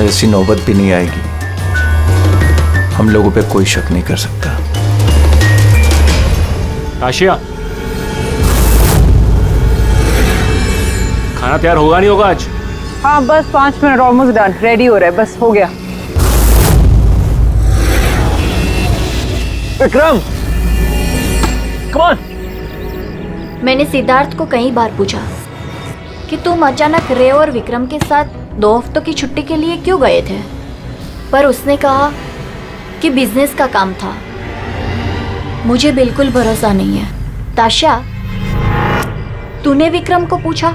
ऐसी नौबत भी नहीं आएगी। हम लोगों पे कोई शक नहीं कर सकता। आशिया, खाना तैयार होगा नहीं होगा आज? हाँ, बस 5 मिनट, ऑलमोस्ट डन, रेडी हो रहा है, बस हो गया। Vikram, come on. मैंने सिद्धार्थ को कई बार पूछा कि तुम अचानक रे और विक्रम के साथ 2 हफ्तों की छुट्टी के लिए क्यों गए थे, पर उसने कहा कि बिजनेस का काम था। मुझे बिल्कुल भरोसा नहीं है। ताशा, तूने विक्रम को पूछा?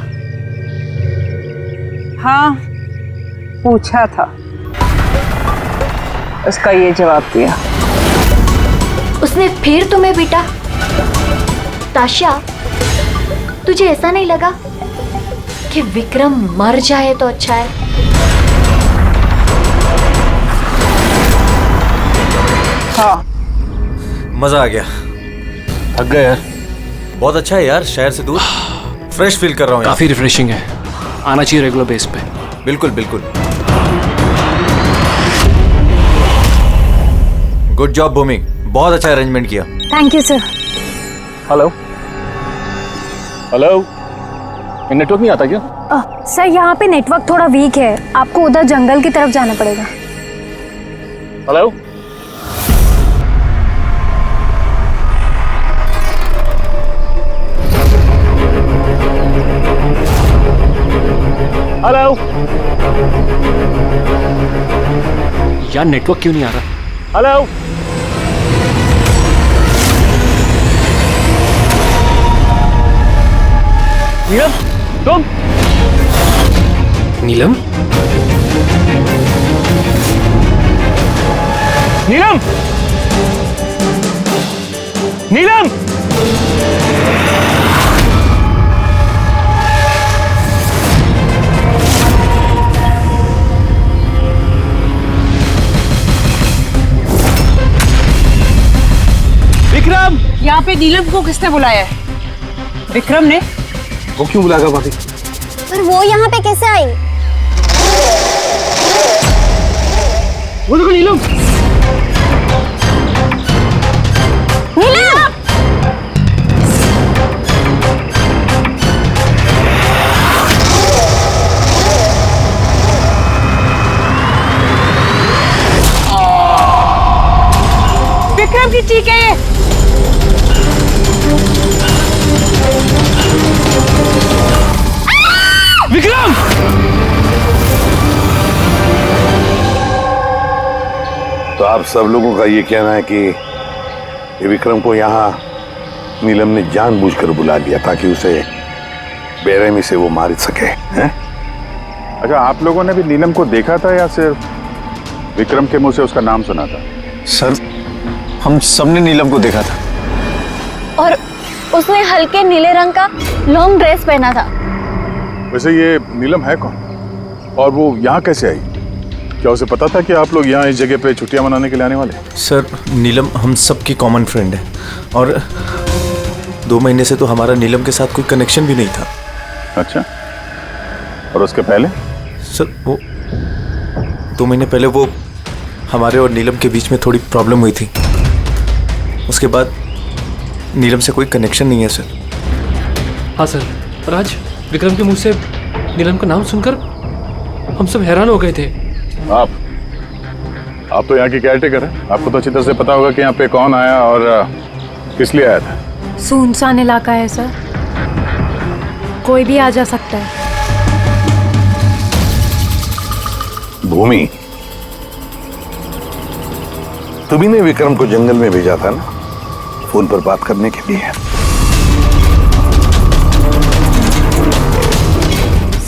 हाँ, पूछा था, उसका ये जवाब दिया। उसने फिर तुम्हें पीटा? ताशा, तुझे ऐसा नहीं लगा कि विक्रम मर जाए तो अच्छा है? हाँ, मजा आ गया। थक गए यार। बहुत अच्छा है यार, शहर से दूर फ्रेश फील कर रहा हूँ। काफी रिफ्रेशिंग है, आना चाहिए रेगुलर बेस पे। बिल्कुल बिल्कुल। गुड जॉब भूमि, बहुत अच्छा अरेंजमेंट किया। Thank you sir. Hello hello, network नहीं आता क्या? सर यहाँ पे नेटवर्क थोड़ा वीक है, आपको उधर जंगल की तरफ जाना पड़ेगा। हेलो हेलो यार नेटवर्क क्यों नहीं आ रहा? हेलो नीलम, तुम? नीलम? नीलम! नीलम! विक्रम! यहाँ पे नीलम को किसने बुलाया है? विक्रम ने? वो क्यों बुलाएगा भाभी? पर वो यहाँ पे कैसे आई? वो देखो नीलम! नीलम! विक्रम की चीख है ये। विक्रम! तो आप सब लोगों का ये कहना है कि ये विक्रम को यहाँ नीलम ने जानबूझकर बुला लिया ताकि उसे बेरहमी से वो मार सके, हैं? अच्छा, आप लोगों ने भी नीलम को देखा था या सिर्फ विक्रम के मुंह से उसका नाम सुना था? सर, हम सबने नीलम को देखा था। और उसने हल्के नीले रंग का लॉन्ग ड्रेस पहना था। वैसे ये नीलम है कौन और वो यहाँ कैसे आई? क्या उसे पता था कि आप लोग यहाँ इस जगह पे छुट्टियां मनाने के लिए आने वाले? सर, नीलम हम सबकी कॉमन फ्रेंड है और 2 महीने से तो हमारा नीलम के साथ कोई कनेक्शन भी नहीं था। अच्छा, और उसके पहले? सर, वो 2 महीने पहले वो हमारे और नीलम के बीच में थोड़ी प्रॉब्लम हुई थी। उसके बाद नीलम से कोई कनेक्शन नहीं है सर। हाँ सर, राज, विक्रम के मुंह से नीलम का नाम सुनकर हम सब हैरान हो गए थे। आप तो यहाँ की केयरटेकर हैं, आपको तो अच्छी तरह से पता होगा कि यहाँ पे कौन आया और किस लिए आया था। सुनसान इलाका है सर, कोई भी आ जा सकता है। भूमि, तुम्ही ने विक्रम को जंगल में भेजा था ना, फोन पर बात करने के लिए?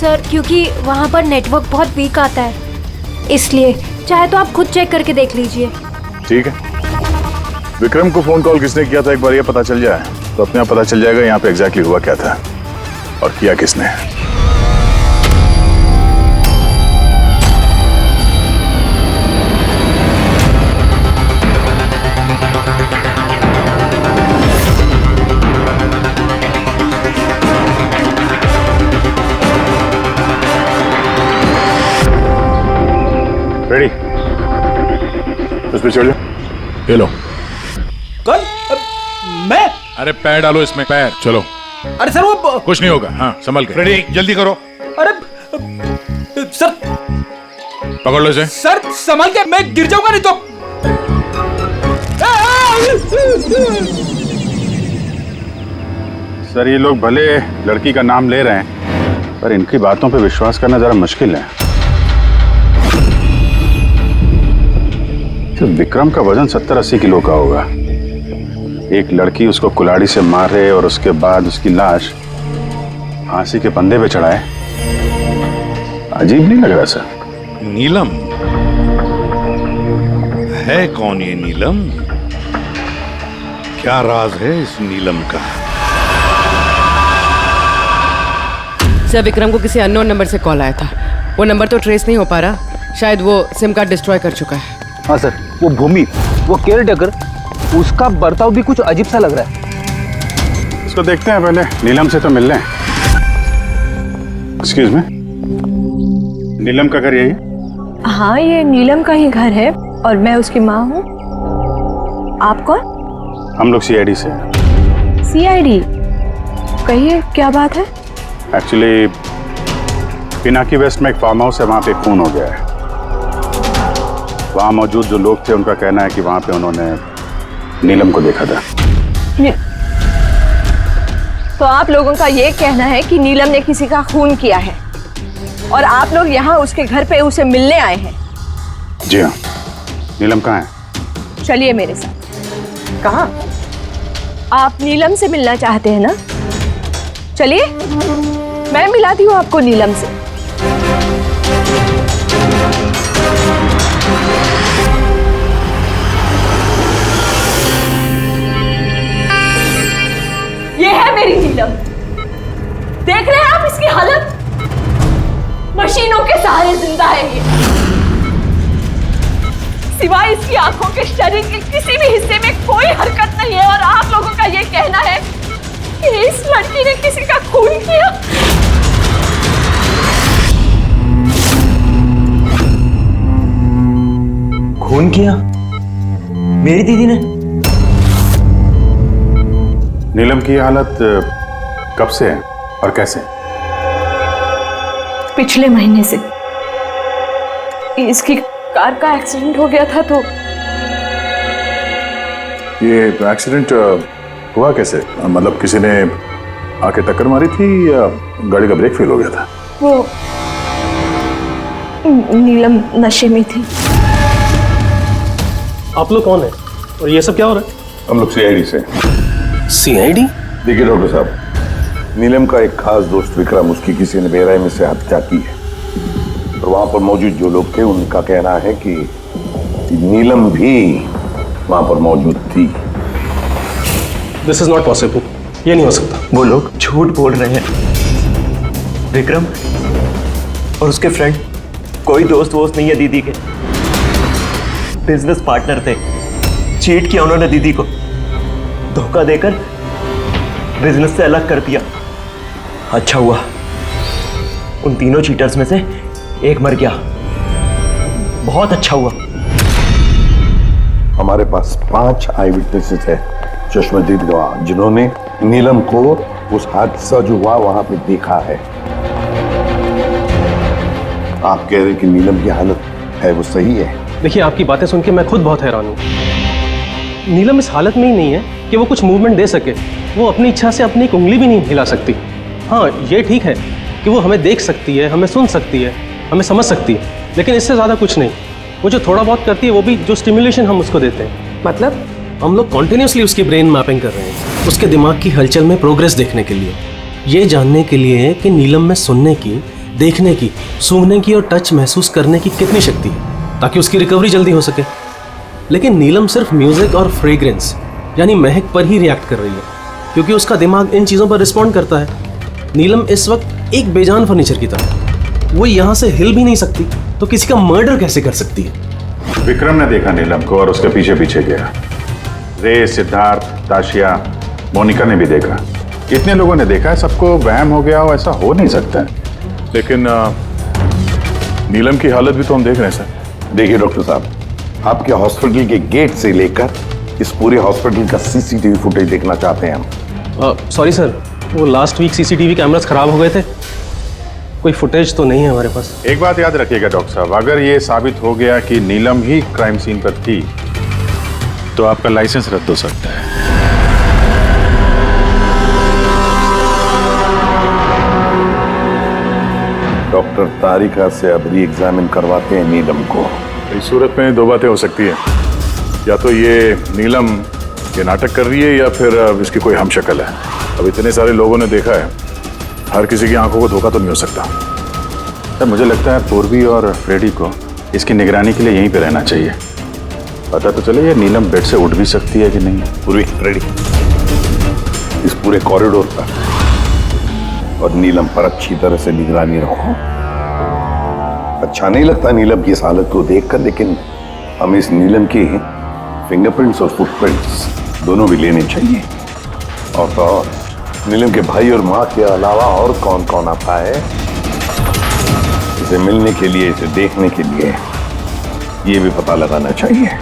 सर, क्योंकि वहाँ पर नेटवर्क बहुत वीक आता है, इसलिए चाहे तो आप खुद चेक करके देख लीजिए। ठीक है, विक्रम को फोन कॉल किसने किया था एक बार ये पता चल जाए तो अपने आप पता चल जाएगा यहाँ पे एग्जैक्टली हुआ क्या था और किया किसने। रेडी? उस पे चढ़ जाओ। ये लो। कौन? मैं? अरे पैर डालो इसमें, पैर। चलो। अरे सर, वो कुछ नहीं होगा। हाँ, संभल के। रेडी, जल्दी करो। अरे सर, पकड़ लो इसे। सर संभल के, मैं गिर जाऊंगा नहीं तो। सर, ये लोग भले लड़की का नाम ले रहे हैं पर इनकी बातों पे विश्वास करना जरा मुश्किल है। तो विक्रम का वजन 70-80 किलो का होगा। एक लड़की उसको कुल्हाड़ी से मारे और उसके बाद उसकी लाश फांसी के फंदे पे चढ़ाए, अजीब नहीं लग रहा सर? नीलम है कौन ये नीलम? क्या राज है इस नीलम का? सर, विक्रम को किसी अननोन नंबर से कॉल आया था। वो नंबर तो ट्रेस नहीं हो पा रहा, शायद वो सिम कार्ड डिस्ट्रॉय कर चुका है। हाँ सर, वो भूमि, वो केयरटेकर उसका बर्ताव भी कुछ अजीब सा लग रहा है। इसको देखते हैं पहले, नीलम से तो मिल लें। एक्सक्यूज मी, नीलम का घर यही है? हाँ, ये नीलम का ही घर है और मैं उसकी माँ हूँ। आप कौन? हम लोग सीआईडी से। सीआईडी? कहिए क्या बात है? एक्चुअली पिनाकी वेस्ट में एक फार्म हाउस है, वहाँ पे खून हो गया है। वहाँ मौजूद जो लोग थे उनका कहना है कि वहाँ पे उन्होंने नीलम को देखा था। तो आप लोगों का ये कहना है कि नीलम ने किसी का खून किया है और आप लोग यहाँ उसके घर पे उसे मिलने आए हैं? जी हाँ। नीलम कहाँ है? चलिए मेरे साथ। कहाँ? आप नीलम से मिलना चाहते हैं ना? चलिए, मैं मिलाती हूँ आपको नीलम से। ये है मेरी नीलम। देख रहे हैं आप इसकी हालत? मशीनों के सहारे जिंदा है ये। सिवाय इसकी आंखों के शरीर के किसी भी हिस्से में कोई हरकत नहीं है और आप लोगों का ये कहना है कि इस लड़की ने किसी का खून किया। खून किया? मेरी दीदी ने? नीलम की हालत कब से है और कैसे? पिछले महीने से। इसकी कार का एक्सीडेंट हो गया था तो। ये एक्सीडेंट हुआ कैसे? मतलब किसी ने आके टक्कर मारी थी या गाड़ी का ब्रेक फेल हो गया था? वो नीलम नशे में थी। आप लोग कौन है और ये सब क्या हो रहा है? हम लोग सीआईडी से। सीआईडी? देखिए डॉक्टर साहब, नीलम का एक खास दोस्त विक्रम, उसकी किसी ने बेरहमी से हत्या की है और वहां पर मौजूद जो लोग थे उनका कहना है कि नीलम भी वहां पर मौजूद थी। This is not possible. ये नहीं हो सकता। वो लोग झूठ बोल रहे हैं। विक्रम और उसके फ्रेंड कोई दोस्त वोस्त नहीं है दीदी के, बिजनेस पार्टनर थे। चीट किया उन्होंने दीदी को, धोखा देकर बिजनेस से अलग कर दिया। अच्छा हुआ उन तीनों चीटर्स में से एक मर गया। बहुत अच्छा हुआ। हमारे पास 5 आई विटनेसेस है, चश्मदीद गवाह, जिन्होंने नीलम को उस हादसा जो हुआ वहां पे देखा है। आप कह रहे हैं कि नीलम की हालत है वो सही है? देखिए, आपकी बातें सुन के मैं खुद बहुत हैरान हूँ। नीलम इस हालत में ही नहीं है कि वो कुछ मूवमेंट दे सके। वो अपनी इच्छा से अपनी एक उंगली भी नहीं हिला सकती। हाँ, ये ठीक है कि वो हमें देख सकती है, हमें सुन सकती है, हमें समझ सकती है, लेकिन इससे ज़्यादा कुछ नहीं। वो जो थोड़ा बहुत करती है वो भी जो स्टिमुलेशन हम उसको देते हैं। मतलब हम लोग कॉन्टिन्यूसली उसकी ब्रेन मैपिंग कर रहे हैं, उसके दिमाग की हलचल में प्रोग्रेस देखने के लिए, ये जानने के लिए कि नीलम में सुनने की, देखने की, सूंघने की और टच महसूस करने की कितनी शक्ति है, ताकि उसकी रिकवरी जल्दी हो सके। लेकिन नीलम सिर्फ म्यूजिक और फ्रेग्रेंस यानी महक पर ही रिएक्ट कर रही है, क्योंकि उसका दिमाग इन चीज़ों पर रिस्पॉन्ड करता है। नीलम इस वक्त एक बेजान फर्नीचर की तरह, वो यहाँ से हिल भी नहीं सकती, तो किसी का मर्डर कैसे कर सकती है? विक्रम ने देखा नीलम को और उसके पीछे पीछे गया। रे, सिद्धार्थ, ताशिया, मोनिका ने भी देखा। इतने लोगों ने देखा है, सबको वहम हो गया हो, ऐसा हो नहीं सकता है। लेकिन नीलम की हालत भी तो हम देख रहे हैं सर। देखिए डॉक्टर साहब, आपके हॉस्पिटल के गेट से लेकर इस पूरे हॉस्पिटल का सीसीटीवी फुटेज देखना चाहते हैं हम। सॉरी सर, वो लास्ट वीक सीसीटीवी कैमरास खराब हो गए थे, कोई फुटेज तो नहीं है हमारे पास। एक बात याद रखिएगा डॉक्टर साहब, अगर ये साबित हो गया कि नीलम ही क्राइम सीन पर थी तो आपका लाइसेंस रद्द हो सकता है। डॉक्टर तारिका से अब री एग्जामिन करवाते हैं नीलम को। इस सूरत में 2 बातें हो सकती है, या तो ये नीलम ये नाटक कर रही है या फिर इसकी कोई हमशक्ल है। अब इतने सारे लोगों ने देखा है, हर किसी की आंखों को धोखा तो नहीं हो सकता। सर मुझे लगता है पूर्वी और फ्रेडी को इसकी निगरानी के लिए यहीं पे रहना चाहिए। पता तो चले ये नीलम बेड से उठ भी सकती है कि नहीं। पूर्वी, फ्रेडी, इस पूरे कॉरिडोर पर और नीलम पर अच्छी तरह से निगरानी रखो। अच्छा नहीं लगता नीलम की इस हालत को देखकर, लेकिन हम इस नीलम की फिंगरप्रिंट्स और फुटप्रिंट्स दोनों भी लेने चाहिए। और तो और नीलम के भाई और माँ के अलावा और कौन कौन आता है इसे मिलने के लिए, इसे देखने के लिए, ये भी पता लगाना चाहिए।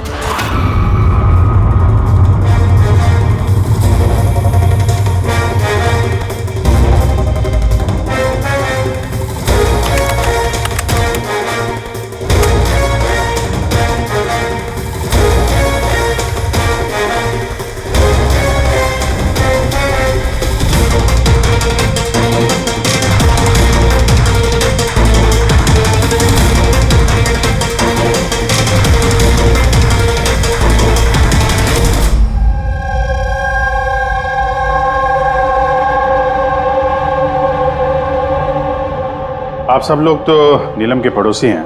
आप सब लोग तो नीलम के पड़ोसी हैं,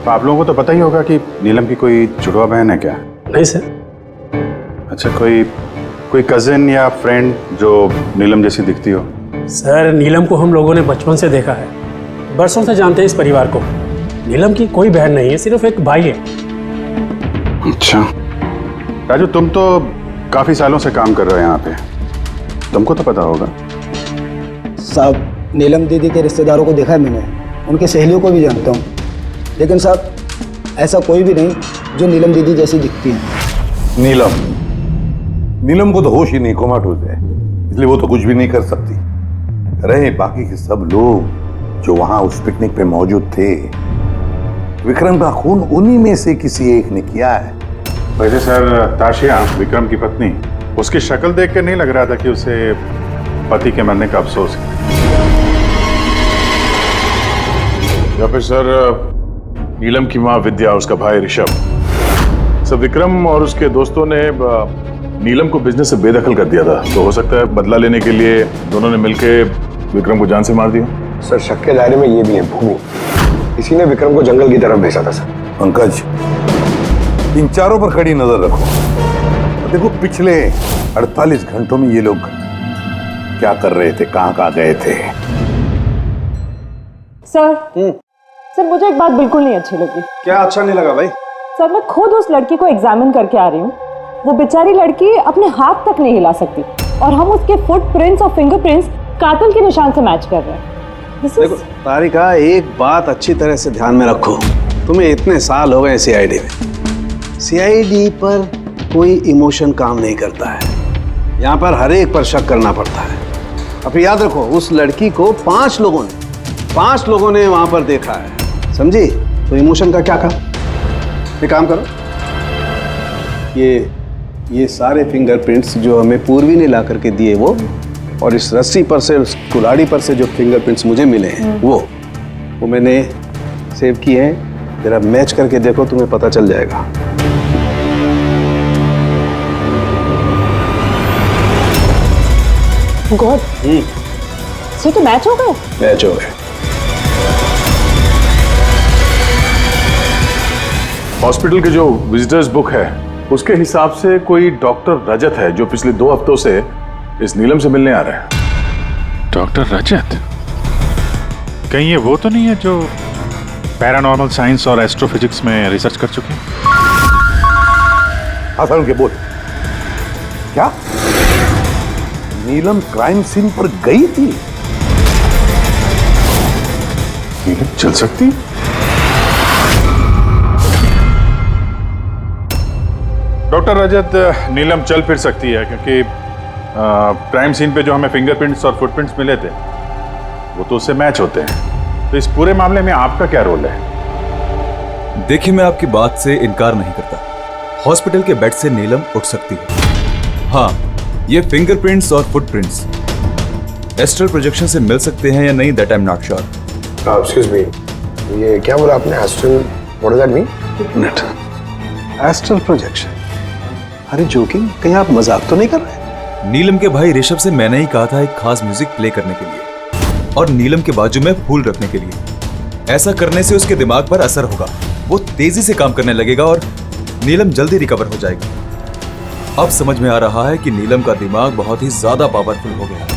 तो आप लोगों को तो पता ही होगा कि नीलम की कोई जुड़वा बहन है क्या? नहीं सर। अच्छा, कोई कजिन या फ्रेंड जो नीलम जैसी दिखती हो? सर, नीलम को हम लोगों ने बचपन से देखा है, बरसों से जानते हैं इस परिवार को। नीलम की कोई बहन नहीं है, सिर्फ एक भाई है। अच्छा राजू, तुम तो काफी सालों से काम कर रहे हो यहाँ पे, तुमको तो पता होगा। साहब, नीलम दीदी के रिश्तेदारों को देखा है मैंने, उनकी सहेलियों को भी जानता हूँ, लेकिन साहब ऐसा कोई भी नहीं जो नीलम दीदी जैसी दिखती है। नीलम को तो होश ही नहीं, कोमाटोज है, इसलिए वो तो कुछ भी नहीं कर सकती। रहे बाकी के सब लोग जो वहां उस पिकनिक पे मौजूद थे, विक्रम का खून उन्हीं में से किसी एक ने किया है। वैसे सर, ताशिया विक्रम की पत्नी, उसकी शक्ल देख के नहीं लग रहा था कि उसे पति के मरने का अफसोस है। या फिर सर, नीलम की माँ विद्या, उसका भाई ऋषभ, सब विक्रम और उसके दोस्तों ने नीलम को बिजनेस से बेदखल कर दिया था, तो हो सकता है बदला लेने के लिए दोनों ने मिलकर विक्रम को जान से मार दिया। सर, शक के दायरे में ये भी है भूमि, इसी ने विक्रम को जंगल की तरफ भेजा था। सर पंकज, इन चारों पर कड़ी नजर रखो। देखो पिछले 48 घंटों में ये लोग क्या कर रहे थे, कहाँ गए थे। सर, मुझे एक बात बिल्कुल नहीं अच्छी लगी। क्या अच्छा नहीं लगा भाई? सर, मैं खुद उस लड़की को एग्जामिन करके आ रही हूँ, वो बेचारी लड़की अपने हाथ तक नहीं हिला सकती, और हम उसके फुटप्रिंट्स और फिंगरप्रिंट्स कातिल के निशान से मैच कर रहे हैं। देखो तारिका, एक बात अच्छी तरह से ध्यान में रखो, तुम्हें इतने साल हो गए सीआईडी में, सीआईडी पर कोई इमोशन काम नहीं करता है, यहाँ पर हर एक पर शक करना पड़ता है। अब याद रखो, उस लड़की को 5 लोगों ने वहां पर देखा है, समझी? तो इमोशन का क्या काम? ये काम करो, ये सारे फिंगरप्रिंट्स जो हमें पूर्वी ने ला करके दिए वो, और इस रस्सी पर से, उस कुल्हाड़ी पर से जो फिंगरप्रिंट्स मुझे मिले हैं वो मैंने सेव किए हैं। जरा मैच करके देखो, तुम्हें पता चल जाएगा। गॉड, सो तो मैच हो गए? मैच हो गए। हॉस्पिटल की जो विजिटर्स बुक है उसके हिसाब से कोई डॉक्टर रजत है जो पिछले 2 हफ्तों से इस नीलम से मिलने आ रहा है। डॉक्टर रजत? कहीं ये वो तो नहीं है जो पैरानॉर्मल साइंस और एस्ट्रोफिजिक्स में रिसर्च कर चुके हैं? हसन के बोल, क्या नीलम क्राइम सीन पर गई थी? नीलम चल सकती? डॉक्टर रजत, नीलम चल फिर सकती है, क्योंकि क्राइम सीन पे जो हमें फिंगरप्रिंट्स और फुटप्रिंट्स मिले थे वो तो उससे मैच होते हैं। तो इस पूरे मामले में आपका क्या रोल है? देखिए, मैं आपकी बात से इनकार नहीं करता, हॉस्पिटल के बेड से नीलम उठ सकती है। हाँ, ये फिंगरप्रिंट्स और फुटप्रिंट्स एस्ट्रल प्रोजेक्शन से मिल सकते हैं या नहीं, that I am not sure. Excuse me, ये क्या बोला आपने? Astral, what does that mean? Minute, astral projection? अरे जोकिंग, कहीं आप मजाक तो नहीं कर रहे? नीलम के भाई ऋषभ से मैंने ही कहा था एक खास म्यूजिक प्ले करने के लिए, और नीलम के बाजू में फूल रखने के लिए। ऐसा करने से उसके दिमाग पर असर होगा, वो तेजी से काम करने लगेगा और नीलम जल्दी रिकवर हो जाएगी। अब समझ में आ रहा है कि नीलम का दिमाग बहुत ही ज्यादा पावरफुल हो गया,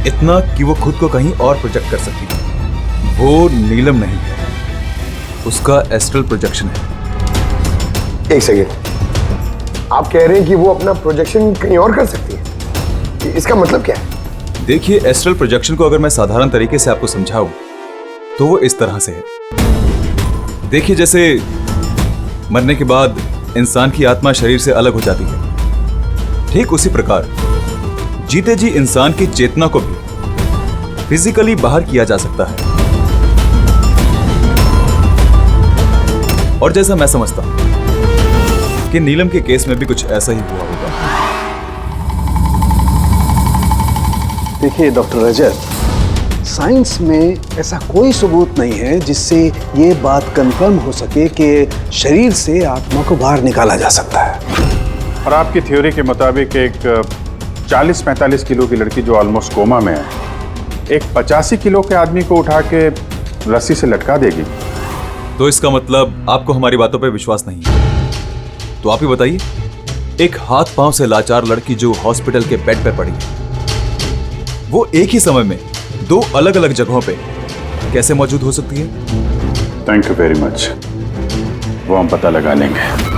इतना कि वो खुद को कहीं और प्रोजेक्ट कर सकती है। वो नीलम नहीं है, उसका एस्ट्रल प्रोजेक्शन है। एक सेकेंड, आप कह रहे हैं कि वो अपना प्रोजेक्शन कहीं और कर सकती है, इसका मतलब क्या है? देखिए, एस्ट्रल प्रोजेक्शन को अगर मैं साधारण तरीके से आपको समझाऊं तो वो इस तरह से है। देखिए, जैसे मरने के बाद इंसान की आत्मा शरीर से अलग हो जाती है, ठीक उसी प्रकार जीते जी इंसान की चेतना को भी फिजिकली बाहर किया जा सकता है। और जैसा मैं समझता हूं कि नीलम के केस में भी कुछ ऐसा ही हुआ होगा। देखिए डॉक्टर रजत, साइंस में ऐसा कोई सबूत नहीं है जिससे ये बात कंफर्म हो सके कि शरीर से आत्मा को बाहर निकाला जा सकता है। और आपकी थ्योरी के मुताबिक एक 40-45 किलो की लड़की जो ऑलमोस्ट कोमा में है, एक 85 किलो के आदमी को उठा के रस्सी से लटका देगी। तो इसका मतलब आपको हमारी बातों पर विश्वास नहीं है? तो आप ही बताइए, एक हाथ पांव से लाचार लड़की जो हॉस्पिटल के बेड पे पड़ी है, वो एक ही समय में 2 अलग अलग जगहों पे कैसे मौजूद हो सकती है? थैंक यू वेरी मच, वो हम पता लगा लेंगे।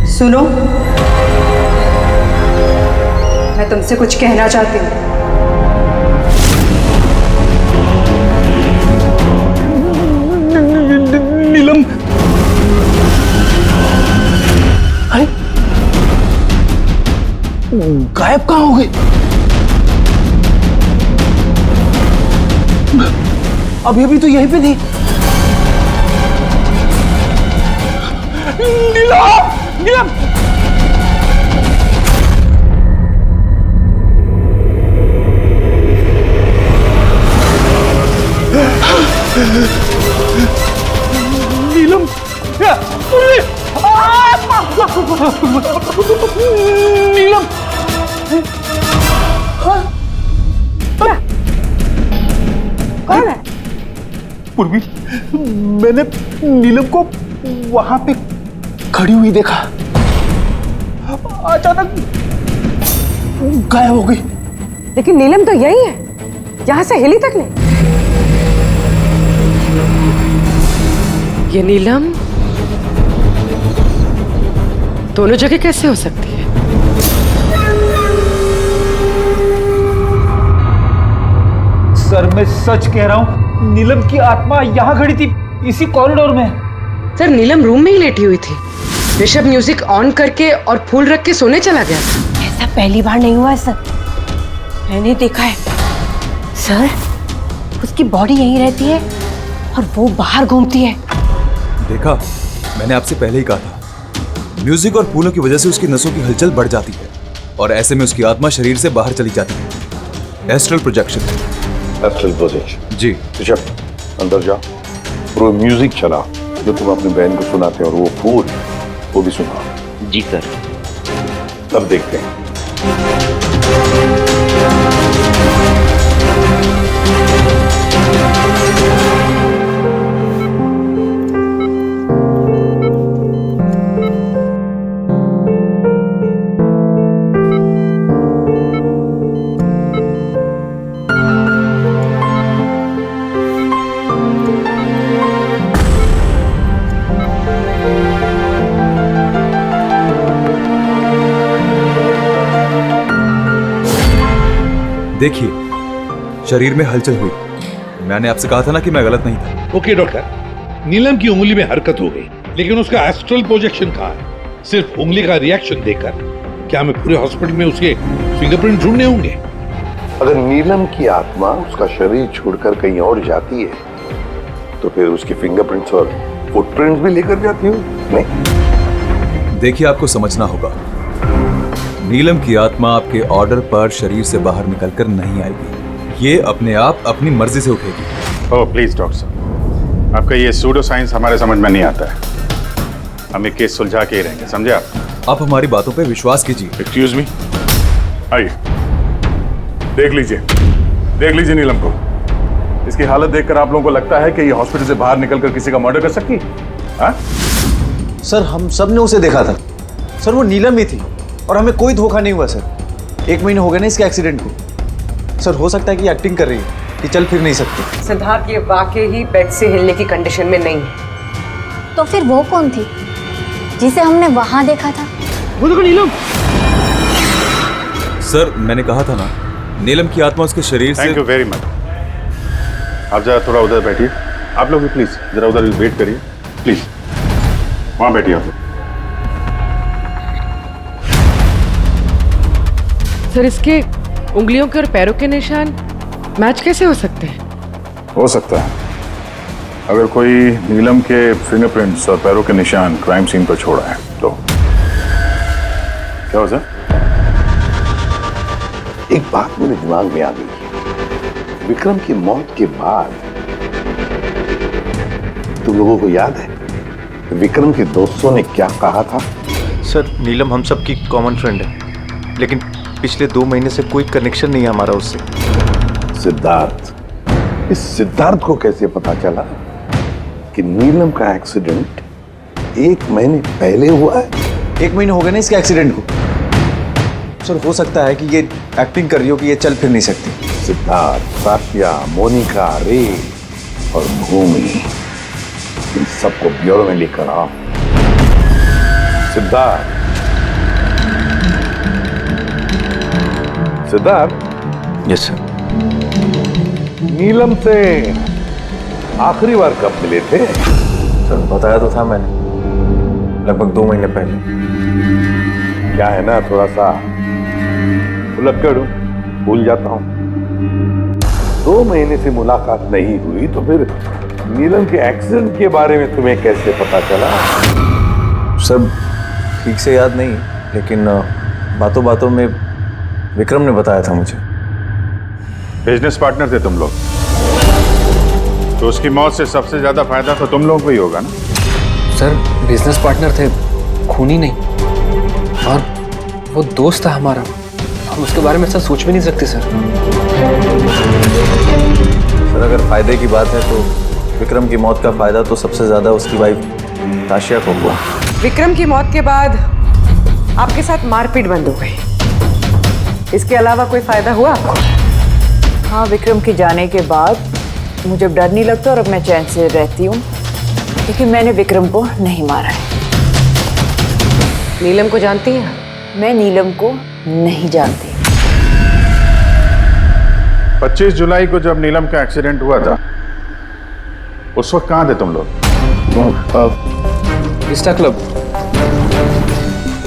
सुनो, मैं तुमसे कुछ कहना चाहती हूँ। नीलम, अरे गायब कहाँ हो गई? अभी तो यहीं पे थी। नीलम, नीलम, नीलम, नीलम, कौन है? पूर्वी, मैंने नीलम को वहां पे खड़ी हुई देखा, अचानक गायब हो गई। लेकिन नीलम तो यही है, यहां से हिली तक नहीं। ये नीलम दोनों जगह कैसे हो सकती है? सर, मैं सच कह रहा हूँ, नीलम की आत्मा यहाँ खड़ी थी, इसी कॉरिडोर में। सर, नीलम रूम में ही लेटी हुई थी। ऋषभ म्यूजिक ऑन करके और फूल रख के सोने चला गया। ऐसा पहली बार नहीं हुआ है सर, मैंने देखा है सर। उसकी बॉडी यहीं रहती है और वो बाहर घूमती है। देखा, मैंने आपसे पहले ही कहा था, म्यूजिक और फूलों की वजह से उसकी नसों की हलचल बढ़ जाती है और ऐसे में उसकी आत्मा शरीर से बाहर चली जाती है। Astral projection. एस्ट्रल प्रोजेक्शन जी। ऋषभ, अंदर जाओ, वो म्यूजिक चला जो तुम अपनी बहन को सुनाते हो, और वो फूल वो भी सुनाओ। जी सर। तब देखते हैं। देखिए, शरीर में हलचल हुई। मैंने आपसे कहा था ना कि मैं गलत नहीं था। ओके डॉक्टर, नीलम की उंगली में हरकत हो गई, लेकिन उसका एस्ट्रल प्रोजेक्शन कहाँ है? सिर्फ उंगली का रिएक्शन देकर क्या हमें पूरे हॉस्पिटल में उसके फिंगरप्रिंट ढूंढने होंगे? अगर नीलम की आत्मा उसका शरीर छोड़कर कहीं और जाती है तो फिर उसके फिंगरप्रिंट्स और फुटप्रिंट्स भी लेकर जाती हो? नहीं। देखिए, आपको समझना होगा, नीलम की आत्मा आपके ऑर्डर पर शरीर से बाहर निकलकर नहीं आएगी। ये अपने आप अपनी मर्जी से उठेगी। ओह प्लीज डॉक्टर साहब, आपका ये सूडो साइंस हमारे समझ में नहीं आता है। हम एक केस सुलझा के ही रहेंगे, समझे आप हमारी बातों पे विश्वास कीजिए। एक्सक्यूज मी, आइए देख लीजिए नीलम को। इसकी हालत देखकर आप लोगों को लगता है कि ये हॉस्पिटल से बाहर निकलकर किसी का मर्डर कर सकती है? सर, हम सब ने उसे देखा था सर, वो नीलम ही थी और हमें कोई धोखा नहीं हुआ सर। 1 महीने हो गए ना इसके एक्सीडेंट को। सर, हो सकता है कि एक्टिंग कर रही है कि चल फिर नहीं सकती। सिद्धार्थ ये वाकई ही बेड से हिलने की कंडीशन में नहीं है। तो फिर वो कौन थी जिसे हमने वहां देखा था? वो देखो नीलम। सर, मैंने कहा था ना, नीलम की आत्मा उसके शरीर से। Thank you very much. आप जरा थोड़ा उधर बैठिए। आप लोग भी प्लीज जरा उधर वेट करिए, प्लीज वहां बैठिए आप लोग। सर, इसके उंगलियों के और पैरों के निशान मैच कैसे हो सकते हैं? हो सकता है अगर कोई नीलम के फिंगरप्रिंट्स और पैरों के निशान क्राइम सीन पर छोड़ा है तो। क्या हो सर? एक बात मेरे दिमाग में आ गई है। विक्रम की मौत के बाद तुम लोगों को याद है विक्रम के दोस्तों ने क्या कहा था? सर, नीलम हम सब की कॉमन फ्रेंड है, लेकिन पिछले 2 महीने से कोई कनेक्शन नहीं है हमारा उससे। सिद्धार्थ, इस सिद्धार्थ को कैसे पता चला कि नीलम का एक्सीडेंट 1 महीने पहले हुआ है? 1 महीने हो गए ना इसके एक्सीडेंट को। सर, हो सकता है कि ये एक्टिंग कर रही हो कि ये चल फिर नहीं सकती। सिद्धार्थ, साशिया, मोनिका, रे और भूमि, इन सबको ब्यूरो में लेकर आओ। Siddharth, yes sir. नीलम से आखिरी बार कब मिले थे? सर, बताया तो था मैंने, लगभग 2 महीने पहले। क्या है ना, थोड़ा सा उलझकर भूल जाता हूं। 2 महीने से मुलाकात नहीं हुई तो फिर नीलम के एक्सीडेंट के बारे में तुम्हें कैसे पता चला? सब ठीक से याद नहीं, लेकिन बातों बातों में विक्रम ने बताया था मुझे। बिजनेस पार्टनर थे तुम लोग, तो उसकी मौत से सबसे ज्यादा फायदा तो तुम लोगों को ही होगा ना? सर, बिजनेस पार्टनर थे, खूनी नहीं। और वो दोस्त था हमारा, हम उसके बारे में ऐसा सोच भी नहीं सकते सर। सर, अगर फायदे की बात है तो विक्रम की मौत का फायदा तो सबसे ज्यादा उसकी वाइफ ताशिया को हुआ। विक्रम की मौत के बाद आपके साथ मारपीट बंद हो गई, इसके अलावा कोई फायदा हुआ आपको? हाँ, विक्रम के जाने के बाद मुझे डर नहीं लगता और अब मैं चैन से रहती हूँ, क्योंकि मैंने विक्रम को नहीं मारा है। नीलम को जानती हैं? मैं नीलम को नहीं जानती। 25 जुलाई को जब नीलम का एक्सीडेंट हुआ था, उस वक्त कहाँ थे तुम लोग? Vista club,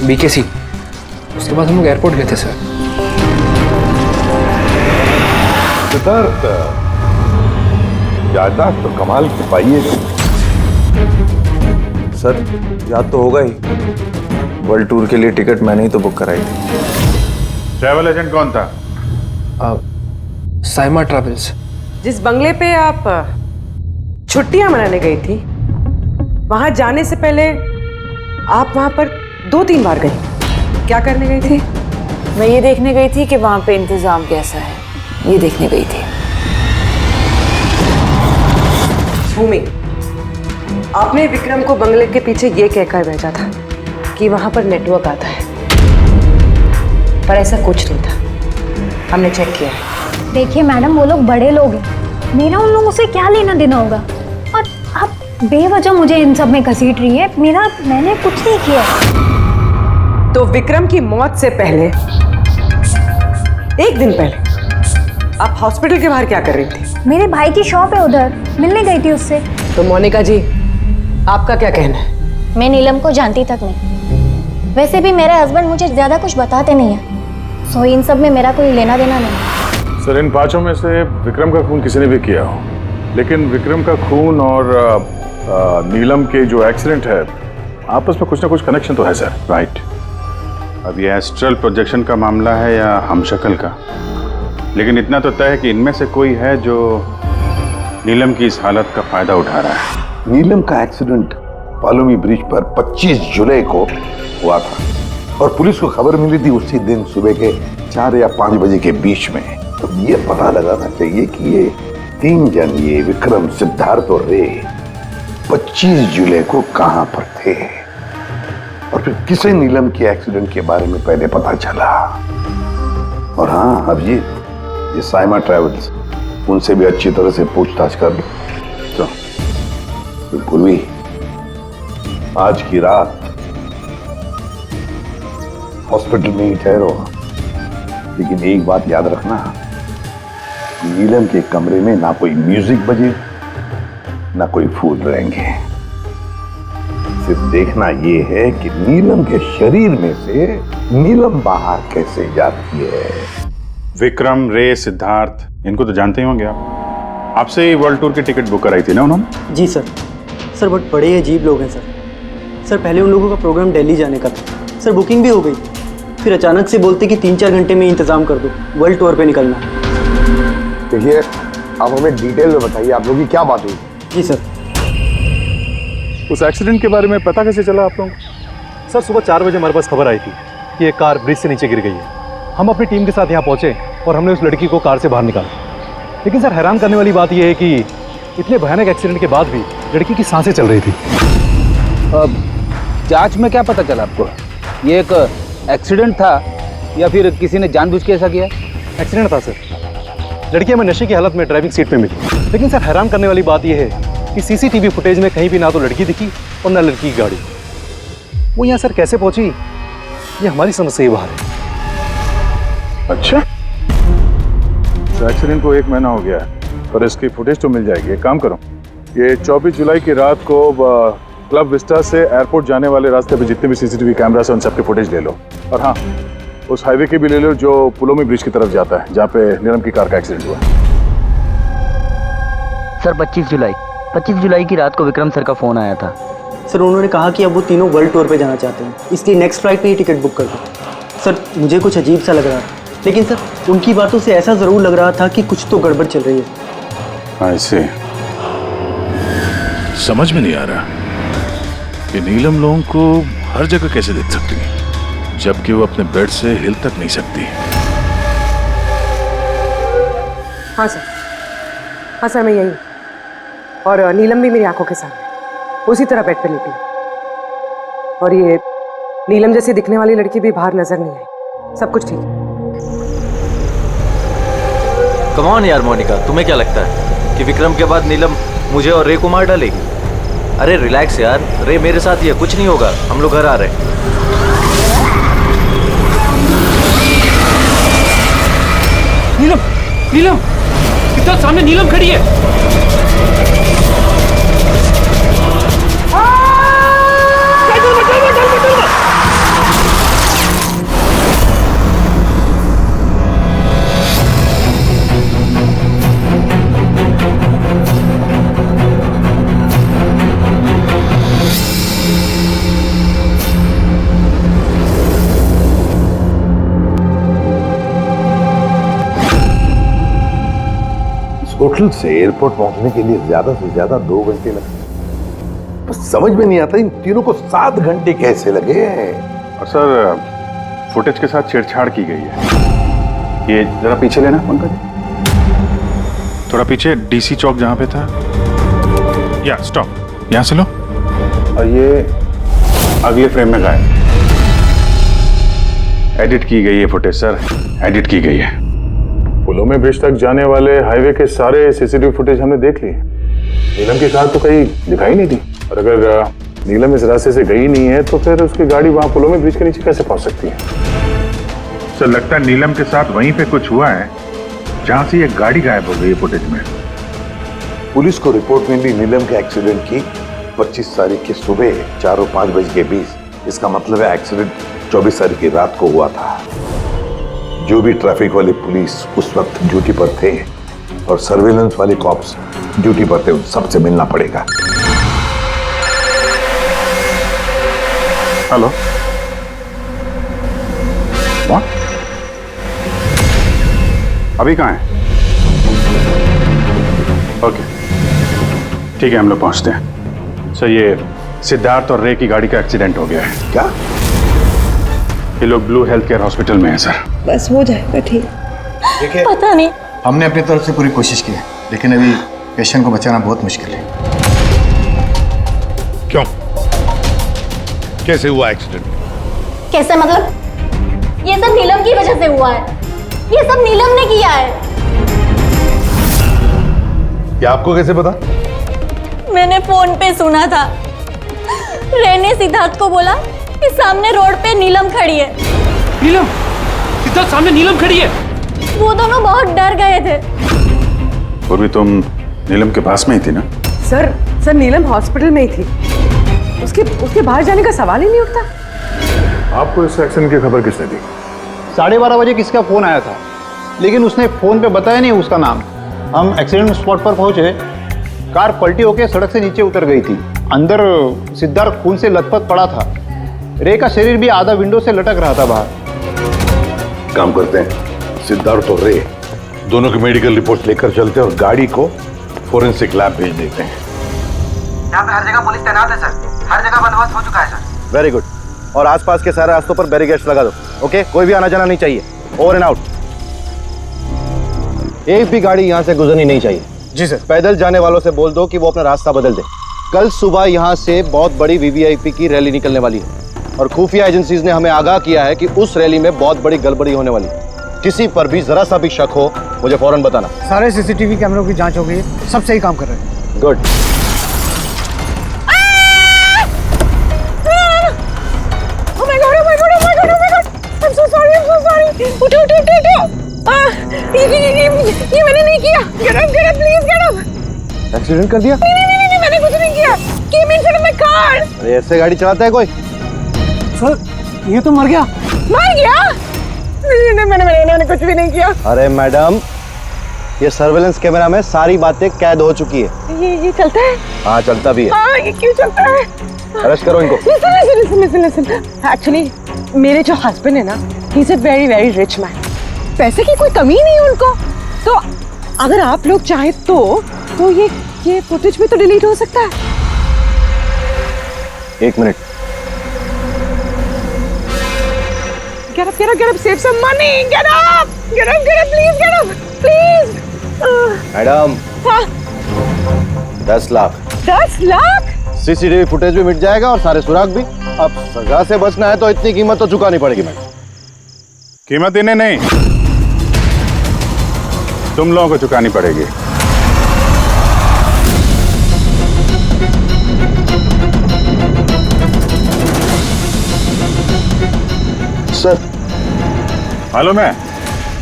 BKC। उसके बाद हम लोग एयरपोर्ट गए थे सर। सिद्धार्थ, याददाश्त तो कमाल की पाई है। सर, याद तो होगा ही, वर्ल्ड टूर के लिए टिकट मैंने ही तो बुक कराई थी। ट्रैवल एजेंट कौन था? साइमा ट्रैवल्स। जिस बंगले पे आप छुट्टियां मनाने गई थी, वहां जाने से पहले आप वहां पर 2-3 बार गई। क्या करने गई थी? मैं ये देखने गई थी कि वहाँ पे इंतजाम कैसा है, ये देखने गई थी। भूमि, आपने विक्रम को बंगले के पीछे ये कहकर भेजा था कि वहां पर नेटवर्क आता है, पर ऐसा कुछ नहीं था। हमने चेक किया है। देखिए मैडम, वो लोग बड़े लोग हैं, मेरा उन लोगों से क्या लेना देना होगा? और आप बेवजह मुझे इन सब में घसीट रही है। मैंने कुछ नहीं किया। तो विक्रम की मौत से पहले 1 दिन पहले आप हॉस्पिटल के बाहर क्या कर रही थी? मेरे भाई की शॉप है, उधर मिलने गई थी उससे। तो मोनिका जी, आपका क्या कहना है? मैं नीलम को जानती तक नहीं। वैसे भी मेरे हस्बैंड मुझे ज्यादा कुछ बताते नहीं है, सो इन सब में मेरा कोई लेना देना नहीं। सर, इन पांचों में से विक्रम का खून किसी ने भी किया हो, लेकिन विक्रम का खून और नीलम के जो एक्सीडेंट है, आपस में कुछ ना कुछ कनेक्शन तो है सर। राइट। अब ये एस्ट्रल प्रोजेक्शन का मामला है या हमशक्ल का, लेकिन इतना तो तय है कि इनमें से कोई है जो नीलम की इस हालत का फायदा उठा रहा है। नीलम का एक्सीडेंट पालोमी ब्रिज पर 25 जुलाई को हुआ था और पुलिस को खबर मिली थी उसी दिन सुबह के 4 या 5 बजे के बीच में। तो ये पता लगाना चाहिए कि ये 3 जन, ये विक्रम, सिद्धार्थ और रे 25 जुलाई को कहां पर थे और फिर किसे नीलम के एक्सीडेंट के बारे में पहले पता चला। और हाँ, अब ये साइमा ट्रेवल्स, उनसे भी अच्छी तरह से पूछताछ कर लो। तो पूर्वी, आज की रात हॉस्पिटल में ही ठहरो, लेकिन एक बात याद रखना, नीलम के कमरे में ना कोई म्यूजिक बजे, ना कोई फूल रहेंगे। सिर्फ देखना ये है कि नीलम के शरीर में से नीलम बाहर कैसे जाती है। विक्रम, रे, सिद्धार्थ, इनको तो जानते ही होंगे आप। आपसे ही वर्ल्ड टूर की टिकट बुक कराई थी ना उन्होंने? जी सर। सर बहुत बड़े अजीब लोग हैं सर। सर पहले उन लोगों का प्रोग्राम दिल्ली जाने का था सर, बुकिंग भी हो गई, फिर अचानक से बोलते कि 3-4 घंटे में इंतजाम कर दो, वर्ल्ड टूर पे निकलना। देखिए, आप हमें डिटेल में बताइए, आप लोगों की क्या बात हुई? जी सर। उस एक्सीडेंट के बारे में पता कैसे चला आप लोगों को? सर सुबह 4 बजे हमारे पास खबर आई थी कि एक कार ब्रिज से नीचे गिर गई है। हम अपनी टीम के साथ यहाँ पहुँचे और हमने उस लड़की को कार से बाहर निकाला। लेकिन सर हैरान करने वाली बात यह है कि इतने भयानक एक्सीडेंट के बाद भी लड़की की सांसें चल रही थी। जांच में क्या पता चला आपको? ये एक एक्सीडेंट था या फिर किसी ने जानबूझ के ऐसा किया? एक्सीडेंट था सर। लड़की हमें नशे की हालत में ड्राइविंग सीट पे मिली। लेकिन सर हैरान करने वाली बात यह है कि सीसीटीवी फुटेज में कहीं भी ना तो लड़की दिखी और ना लड़की की गाड़ी। वो यहाँ सर कैसे पहुंची, ये हमारी समझ से ही बाहर है। अच्छा, एक्सीडेंट को 1 महीना हो गया है, पर इसकी फुटेज तो मिल जाएगी। एक काम करो, ये 24 जुलाई की रात को क्लब विस्टा से एयरपोर्ट जाने वाले रास्ते पे जितने भी सीसीटीवी कैमरा है उन सबके फुटेज ले लो। और हाँ, उस हाईवे के भी ले लो जो पुलोमी ब्रिज की तरफ जाता है, जहाँ पे नीलम की कार का एक्सीडेंट हुआ। सर 25 जुलाई की रात को विक्रम सर का फोन आया था। सर उन्होंने कहा कि अब वो तीनों वर्ल्ड टूर पे जाना चाहते हैं, इसलिए नेक्स्ट फ्लाइट पे ही टिकट बुक कर दो। सर मुझे कुछ अजीब सा लग रहा था, लेकिन सर उनकी बातों से ऐसा ज़रूर लग रहा था कि कुछ तो गड़बड़ चल रही है। ऐसे समझ में नहीं आ रहा कि नीलम लोगों को हर जगह कैसे देख सकती है, जबकि वो अपने बेड से हिल तक नहीं सकती। हाँ सर मैं यही, और नीलम भी मेरी आंखों के सामने उसी तरह बेड पे लेटी है। और ये नीलम जैसी दिखने वाली लड़की भी बाहर नजर नहीं आई। सब कुछ ठीक है। कम ऑन यार मोनिका, तुम्हें क्या लगता है कि विक्रम के बाद नीलम मुझे और रे को मार डालेगी? अरे रिलैक्स यार, रे मेरे साथ ही है, कुछ नहीं होगा, हम लोग घर आ रहे हैं। नीलम इतना सामने नीलम खड़ी है। होटल से एयरपोर्ट पहुंचने के लिए ज्यादा से ज्यादा 2 घंटे लगे। बस समझ में नहीं आता इन तीनों को 7 घंटे कैसे लगे। और सर फुटेज के साथ छेड़छाड़ की गई है। ये जरा पीछे लेना पंकज, थोड़ा पीछे, डीसी चौक जहां पे था। या स्टॉप, यहां से लो। और ये अगले फ्रेम में गायब। एडिट की गई है फुटेज सर, एडिट की गई है। पुलोमी ब्रिज तक जाने वाले हाईवे के सारे सीसीटीवी फुटेज हमने देख लिए। नीलम की कार तो कहीं दिखाई नहीं दी, और अगर नीलम इस रास्ते से गई नहीं है तो फिर उसकी गाड़ी वहां पुलोमी ब्रिज के नीचे कैसे पहुंच सकती है? सर लगता है नीलम के साथ वहीं पे कुछ हुआ है जहां से ये गाड़ी गायब हो गई है फुटेज में। पुलिस को रिपोर्ट मिली नीलम के एक्सीडेंट की 25 तारीख की सुबह 4 और 5 बजे के बीच। इसका मतलब है एक्सीडेंट 24 तारीख की रात को हुआ था। जो भी ट्रैफिक वाले पुलिस उस वक्त ड्यूटी पर थे और सर्वेलेंस वाले कॉप्स ड्यूटी पर थे, उन सबसे मिलना पड़ेगा। हेलो, कौन? अभी कहाँ है? ओके, ठीक है, हम लोग पहुंचते हैं। सर, ये सिद्धार्थ और रे की गाड़ी का एक्सीडेंट हो गया है। क्या? ये लोग ब्लू हेल्थ केयर हॉस्पिटल में हैं सर। बस हो जाएगा ठीक। देखिए, पता नहीं, हमने अपनी तरफ से पूरी कोशिश की है, लेकिन अभी पेशेंट को बचाना बहुत मुश्किल है। क्यों? कैसे हुआ एक्सीडेंट? कैसे मतलब? ये सब नीलम की वजह से हुआ है। ये सब नीलम ने किया है। क्या आपको कैसे पता? मैंने फोन पे सुना था। रे ने सिद्धार्थ को बोला कि सामने रोड पे नीलम खड़ी है। नीलम? सिद्धार्थ सामने नीलम खड़ी है? वो दोनों बहुत डर गए थे। और भी तुम नीलम के पास में ही थी ना? सर नीलम हॉस्पिटल में ही थी। उसके बाहर जाने का सवाल ही नहीं उठता। आपको इस एक्सीडेंट की खबर किसने दी? 12:30 बजे किसका फोन आया था, लेकिन उसने फोन पे बताया नहीं उसका नाम। हम एक्सीडेंट स्पॉट पर पहुंचे, कार पलटी होकर सड़क से नीचे उतर गई थी। अंदर सिद्धार्थ खून से लथपथ पड़ा था। रे का शरीर भी आधा विंडो से लटक रहा था बाहर। काम करते हैं, सिद्धार्थ और रे दोनों की मेडिकल रिपोर्ट लेकर चलते हैं और गाड़ी को फोरेंसिक लैब भेज देते हैं। यहाँ पे हर जगह पुलिस तैनात है सर, हर जगह बंदोबस्त हो चुका है सर। Very good. और आसपास के सारे रास्तों पर बैरिकेड्स लगा दो। ओके, कोई भी आना जाना नहीं चाहिए। Over and out. एक भी गाड़ी यहाँ से गुजरनी नहीं चाहिए। जी सर। पैदल जाने वालों से बोल दो कि वो अपना रास्ता बदल दे। कल सुबह यहाँ से बहुत बड़ी वीवीआईपी की रैली निकलने वाली है और खुफिया एजेंसीज ने हमें आगाह किया है कि उस रैली में बहुत बड़ी गड़बड़ी होने वाली है। किसी पर भी जरा सा भी शक हो, मुझे फौरन बताना। सारे सीसीटीवी कैमरों की जांच हो गई है, सब सही काम कर रहे हैं। गुड। ये मैंने नहीं किया। Get up, please get up। Accident कर दिया? नहीं, मैंने कुछ नहीं किया। Came in front of my car। अरे ऐसे गाड़ी चलाता है कोई? सर, ये तो मर गया। मर गया? नहीं, मैंने कुछ भी नहीं किया। अरे मैडम, ये सर्वेलेंस कैमरा में सारी बातें कैद हो चुकी है। ये चलता है? हाँ, चलता भी है। हाँ, ये क्यों चलता है? अरेस्ट करो इनको। Listen। Actually, मेरे जो हस्बैंड है ना, he is a very very rich man। पैसे की कोई कमी नहीं है उनको। तो अगर आप लोग चाहे तो ये फुटेज भी तो डिलीट हो सकता है। एक minute. Get up, save some money। Get up, please। Madam, हाँ। 10 लाख। 10 लाख? सीसीटीवी फुटेज भी मिट जाएगा और सारे सुराग भी। अब सजा से बचना है तो इतनी कीमत तो चुकानी पड़ेगी मैडम। कीमत इन्हें नहीं, तुम लोगों को चुकानी पड़ेगी। सर, मालूम है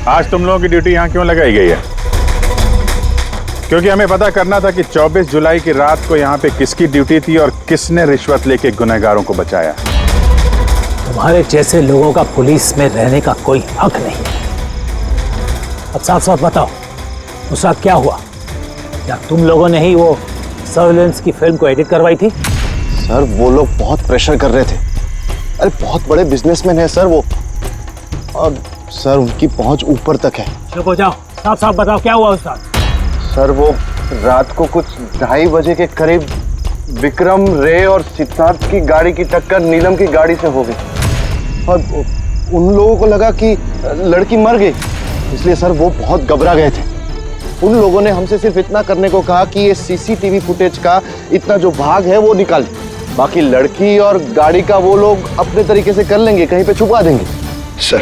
आज तुम लोगों की ड्यूटी यहाँ क्यों लगाई गई है? क्योंकि हमें पता करना था कि 24 जुलाई की रात को यहाँ पे किसकी ड्यूटी थी और किसने रिश्वत लेके गुनहगारों को बचाया। तुम्हारे जैसे लोगों का पुलिस में रहने का कोई हक नहीं। अब साफ साफ बताओ, उस रात क्या हुआ? क्या तुम लोगों ने ही वो सर्वेलेंस की फिल्म को एडिट करवाई थी? सर, वो लोग बहुत प्रेशर कर रहे थे। अरे बहुत बड़े बिजनेसमैन है सर वो, और सर उनकी पहुंच ऊपर तक है। चुप हो जाओ, साफ साफ बताओ क्या हुआ उस रात? सर, वो रात को कुछ 2:30 बजे के करीब विक्रम, रे और सिद्धार्थ की गाड़ी की टक्कर नीलम की गाड़ी से हो गई और उन लोगों को लगा कि लड़की मर गई, इसलिए सर वो बहुत घबरा गए थे। उन लोगों ने हमसे सिर्फ इतना करने को कहा कि ये सीसीटीवी फुटेज का इतना जो भाग है वो निकाल, बाकी लड़की और गाड़ी का वो लोग अपने तरीके से कर लेंगे, कहीं पे छुपा देंगे। सर,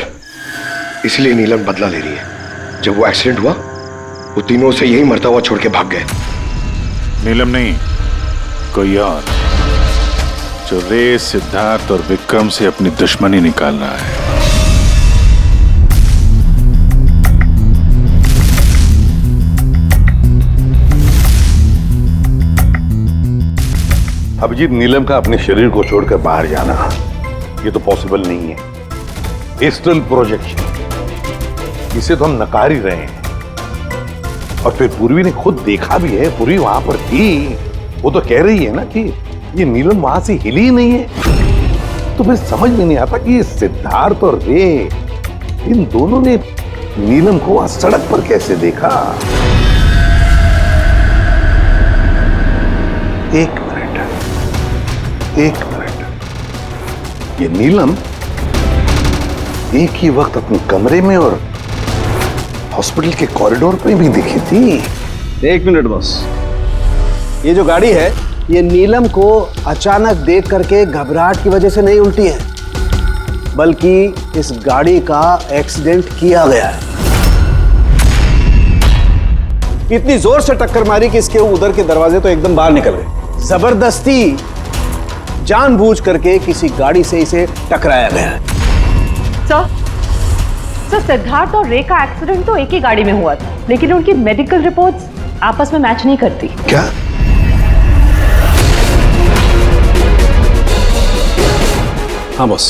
इसलिए नीलम बदला ले रही है। जब वो एक्सीडेंट हुआ, वो तीनों से यही मरता हुआ छोड़ के भाग गए। नीलम नहीं, कोई और, जो रे, सिद्धार्थ और विक्रम से अपनी दुश्मनी निकाल रहा है। अभिजीत, नीलम का अपने शरीर को छोड़कर बाहर जाना ये तो पॉसिबल नहीं है। एस्ट्रल प्रोजेक्शन, इसे तो हम नकार ही रहे हैं। और फिर पूर्वी ने खुद देखा भी है, पूर्वी वहां पर थी। वो तो कह रही है ना कि ये नीलम वहां से हिली ही नहीं है। तो फिर समझ में नहीं आता कि ये सिद्धार्थ और रे, इन दोनों ने नीलम को वहां सड़क पर कैसे देखा। एक मिनट, ये नीलम एक ही वक्त अपने कमरे में और हॉस्पिटल के कॉरिडोर पे भी दिखी थी। एक मिनट बॉस, ये जो गाड़ी है ये नीलम को अचानक देख करके घबराहट की वजह से नहीं उल्टी है, बल्कि इस गाड़ी का एक्सीडेंट किया गया है। इतनी जोर से टक्कर मारी कि इसके उधर के दरवाजे तो एकदम बाहर निकल गए। जबरदस्ती जानबूझ करके किसी गाड़ी से इसे टकराया गया है। सर, सिद्धार्थ और रे का एक्सीडेंट तो एक ही गाड़ी में हुआ था, लेकिन उनकी मेडिकल रिपोर्ट्स आपस में मैच नहीं करती। क्या? हाँ बॉस,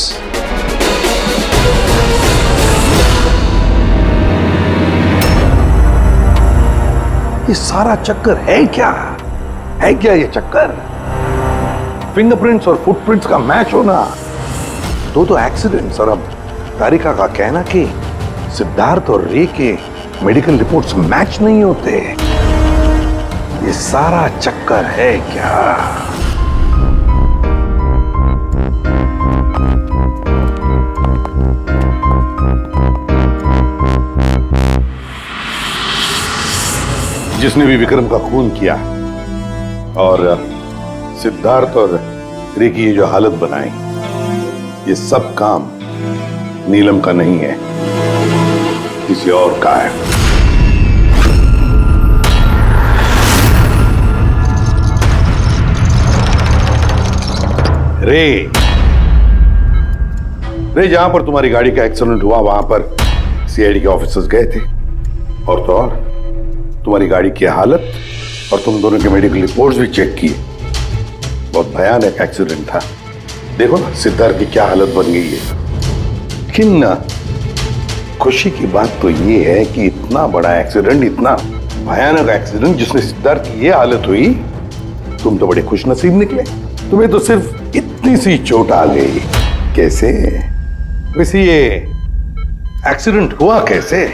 ये सारा चक्कर है क्या? है क्या ये चक्कर? फिंगरप्रिंट्स और फुटप्रिंट्स का मैच होना, दो तो एक्सीडेंट्स, और अब तारिका का कहना कि सिद्धार्थ और रे के मेडिकल रिपोर्ट्स मैच नहीं होते। ये सारा चक्कर है क्या? जिसने भी विक्रम का खून किया और सिद्धार्थ और रे की ये जो हालत बनाई, ये सब काम नीलम का नहीं है, किसी और का है। रे जहां पर तुम्हारी गाड़ी का एक्सीडेंट हुआ वहां पर सीआईडी के ऑफिसर्स गए थे, और तो और तुम्हारी गाड़ी की हालत और तुम दोनों के मेडिकल रिपोर्ट्स भी चेक किए। बहुत भयानक एक्सीडेंट था। देखो ना सिद्धार्थ की क्या हालत बन गई है। लेकिन खुशी की बात तो ये है कि इतना बड़ा एक्सीडेंट, इतना भयानक एक्सीडेंट जिसमें सिद्धार्थ की ये हालत हुई, तुम तो बड़े खुश नसीब निकले। तुम्हें तो सिर्फ इतनी सी चोट आ गई। कैसे? वैसे ये एक्सीडेंट हुआ कैसे?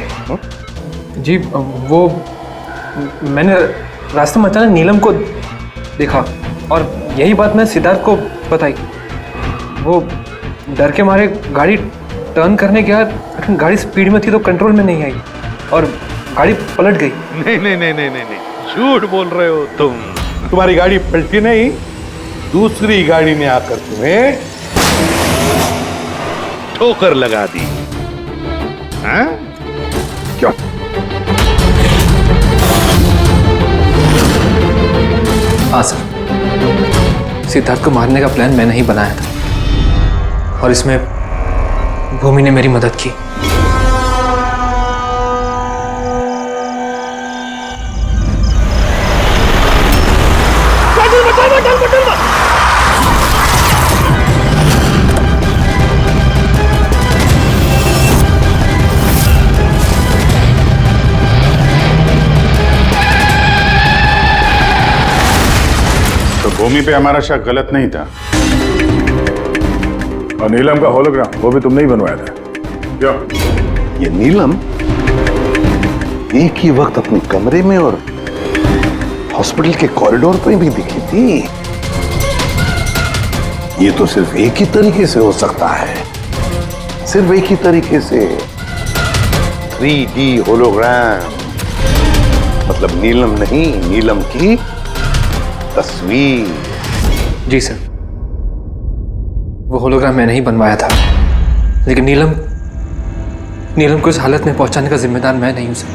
जी वो मैंने रास्ते में अचानक नीलम को देखा और यही बात मैं सिद्धार्थ को बताई। वो डर के मारे गाड़ी टर्न करने गया, लेकिन गाड़ी स्पीड में थी तो कंट्रोल में नहीं आई और गाड़ी पलट गई। नहीं, झूठ बोल रहे हो तुम। तुम्हारी गाड़ी पलटी नहीं, दूसरी गाड़ी ने आकर तुम्हें ठोकर लगा दी। हाँ? क्यों? हाँ सर, सिद्धार्थ को मारने का प्लान मैंने ही बनाया था और इसमें भूमि ने मेरी मदद की। तो भूमि पे हमारा शक गलत नहीं था, और नीलम का होलोग्राम वो भी तुमने ही बनवाया था। क्यों? ये नीलम एक ही वक्त अपने कमरे में और हॉस्पिटल के कॉरिडोर पे भी दिखी थी। ये तो सिर्फ एक ही तरीके से हो सकता है, सिर्फ एक ही तरीके से। 3D होलोग्राम, मतलब नीलम नहीं, नीलम की तस्वीर। जी सर, वो होलोग्राम मैंने ही बनवाया था, लेकिन नीलम को इस हालत में पहुंचाने का जिम्मेदार मैं नहीं हूं सर।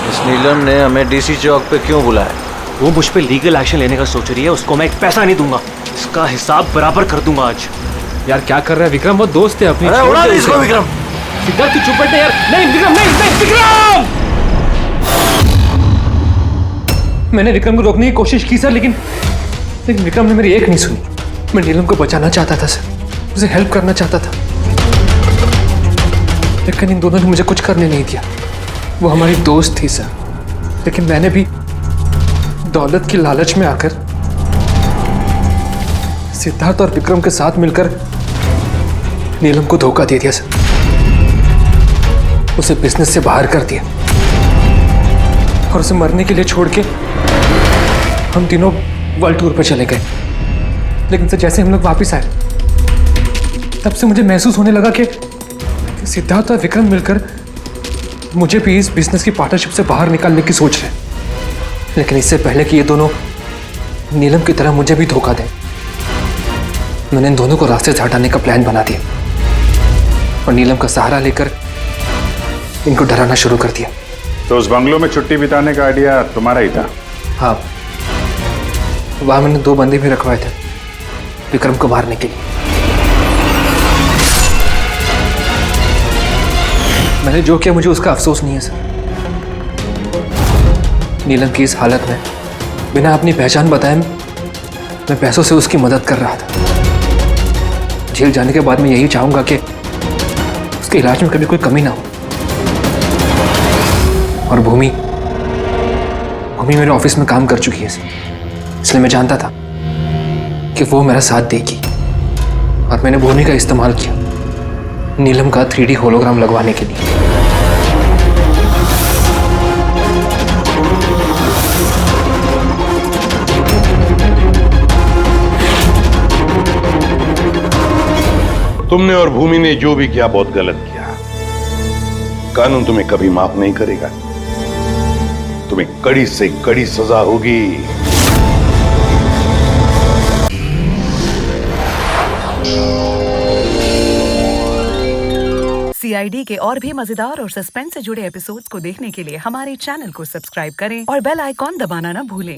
इस नीलम ने हमें डीसी चौक पे क्यों बुलाया? वो मुझ पे लीगल एक्शन लेने का सोच रही है, उसको मैं एक पैसा नहीं दूंगा, इसका हिसाब बराबर कर दूंगा आज। यार क्या कर रहा है विक्रम, वो दोस्त है अपनी। अरे उड़ा दे इसको विक्रम। सिद्धार्थ की चुप बैठे यार। नहीं विक्रम, नहीं विक्रम। मैंने विक्रम को रोकने की कोशिश की सर, लेकिन विक्रम ने मेरी एक नहीं सुनी। मैं नीलम को बचाना चाहता था सर। उसे हेल्प करना चाहता था, लेकिन इन दोनों ने मुझे कुछ करने नहीं दिया। वो हमारी दोस्त थी सर, लेकिन मैंने भी दौलत की लालच में आकर सिद्धार्थ और विक्रम के साथ मिलकर नीलम को धोखा दे दिया सर। उसे बिजनेस से बाहर कर दिया और उसे मरने के लिए छोड़ के हम तीनों वर्ल्ड टूर पर चले गए। लेकिन सर जैसे हम लोग वापस आए, तब से मुझे महसूस होने लगा कि सिद्धार्थ और विक्रम मिलकर मुझे भी इस बिजनेस की पार्टनरशिप से बाहर निकालने की सोच रहे हैं। लेकिन इससे पहले कि ये दोनों नीलम की तरह मुझे भी धोखा दें, मैंने इन दोनों को रास्ते से हटाने का प्लान बना दिया और नीलम का सहारा लेकर इनको डराना शुरू कर दिया। तो उस बंगलों में छुट्टी बिताने का आइडिया तुम्हारा ही था? हाँ, वहां मैंने 2 बंदे भी रखवाए थे विक्रम को मारने के लिए। मैंने जो किया मुझे उसका अफसोस नहीं है सर। नीलम की इस हालत में बिना अपनी पहचान बताए मैं पैसों से उसकी मदद कर रहा था। जेल जाने के बाद मैं यही चाहूंगा कि उसके इलाज में कभी कोई कमी ना हो। और भूमि मेरे ऑफिस में काम कर चुकी है, इसलिए मैं जानता था कि वो मेरा साथ देगी और मैंने भूमि का इस्तेमाल किया नीलम का 3D होलोग्राम लगवाने के लिए। तुमने और भूमि ने जो भी किया बहुत गलत किया। कानून तुम्हें कभी माफ नहीं करेगा। तुम्हें कड़ी से कड़ी सजा होगी। CID के और भी मजेदार और सस्पेंस से जुड़े एपिसोड्स को देखने के लिए हमारे चैनल को सब्सक्राइब करें और बेल आइकॉन दबाना ना भूलें।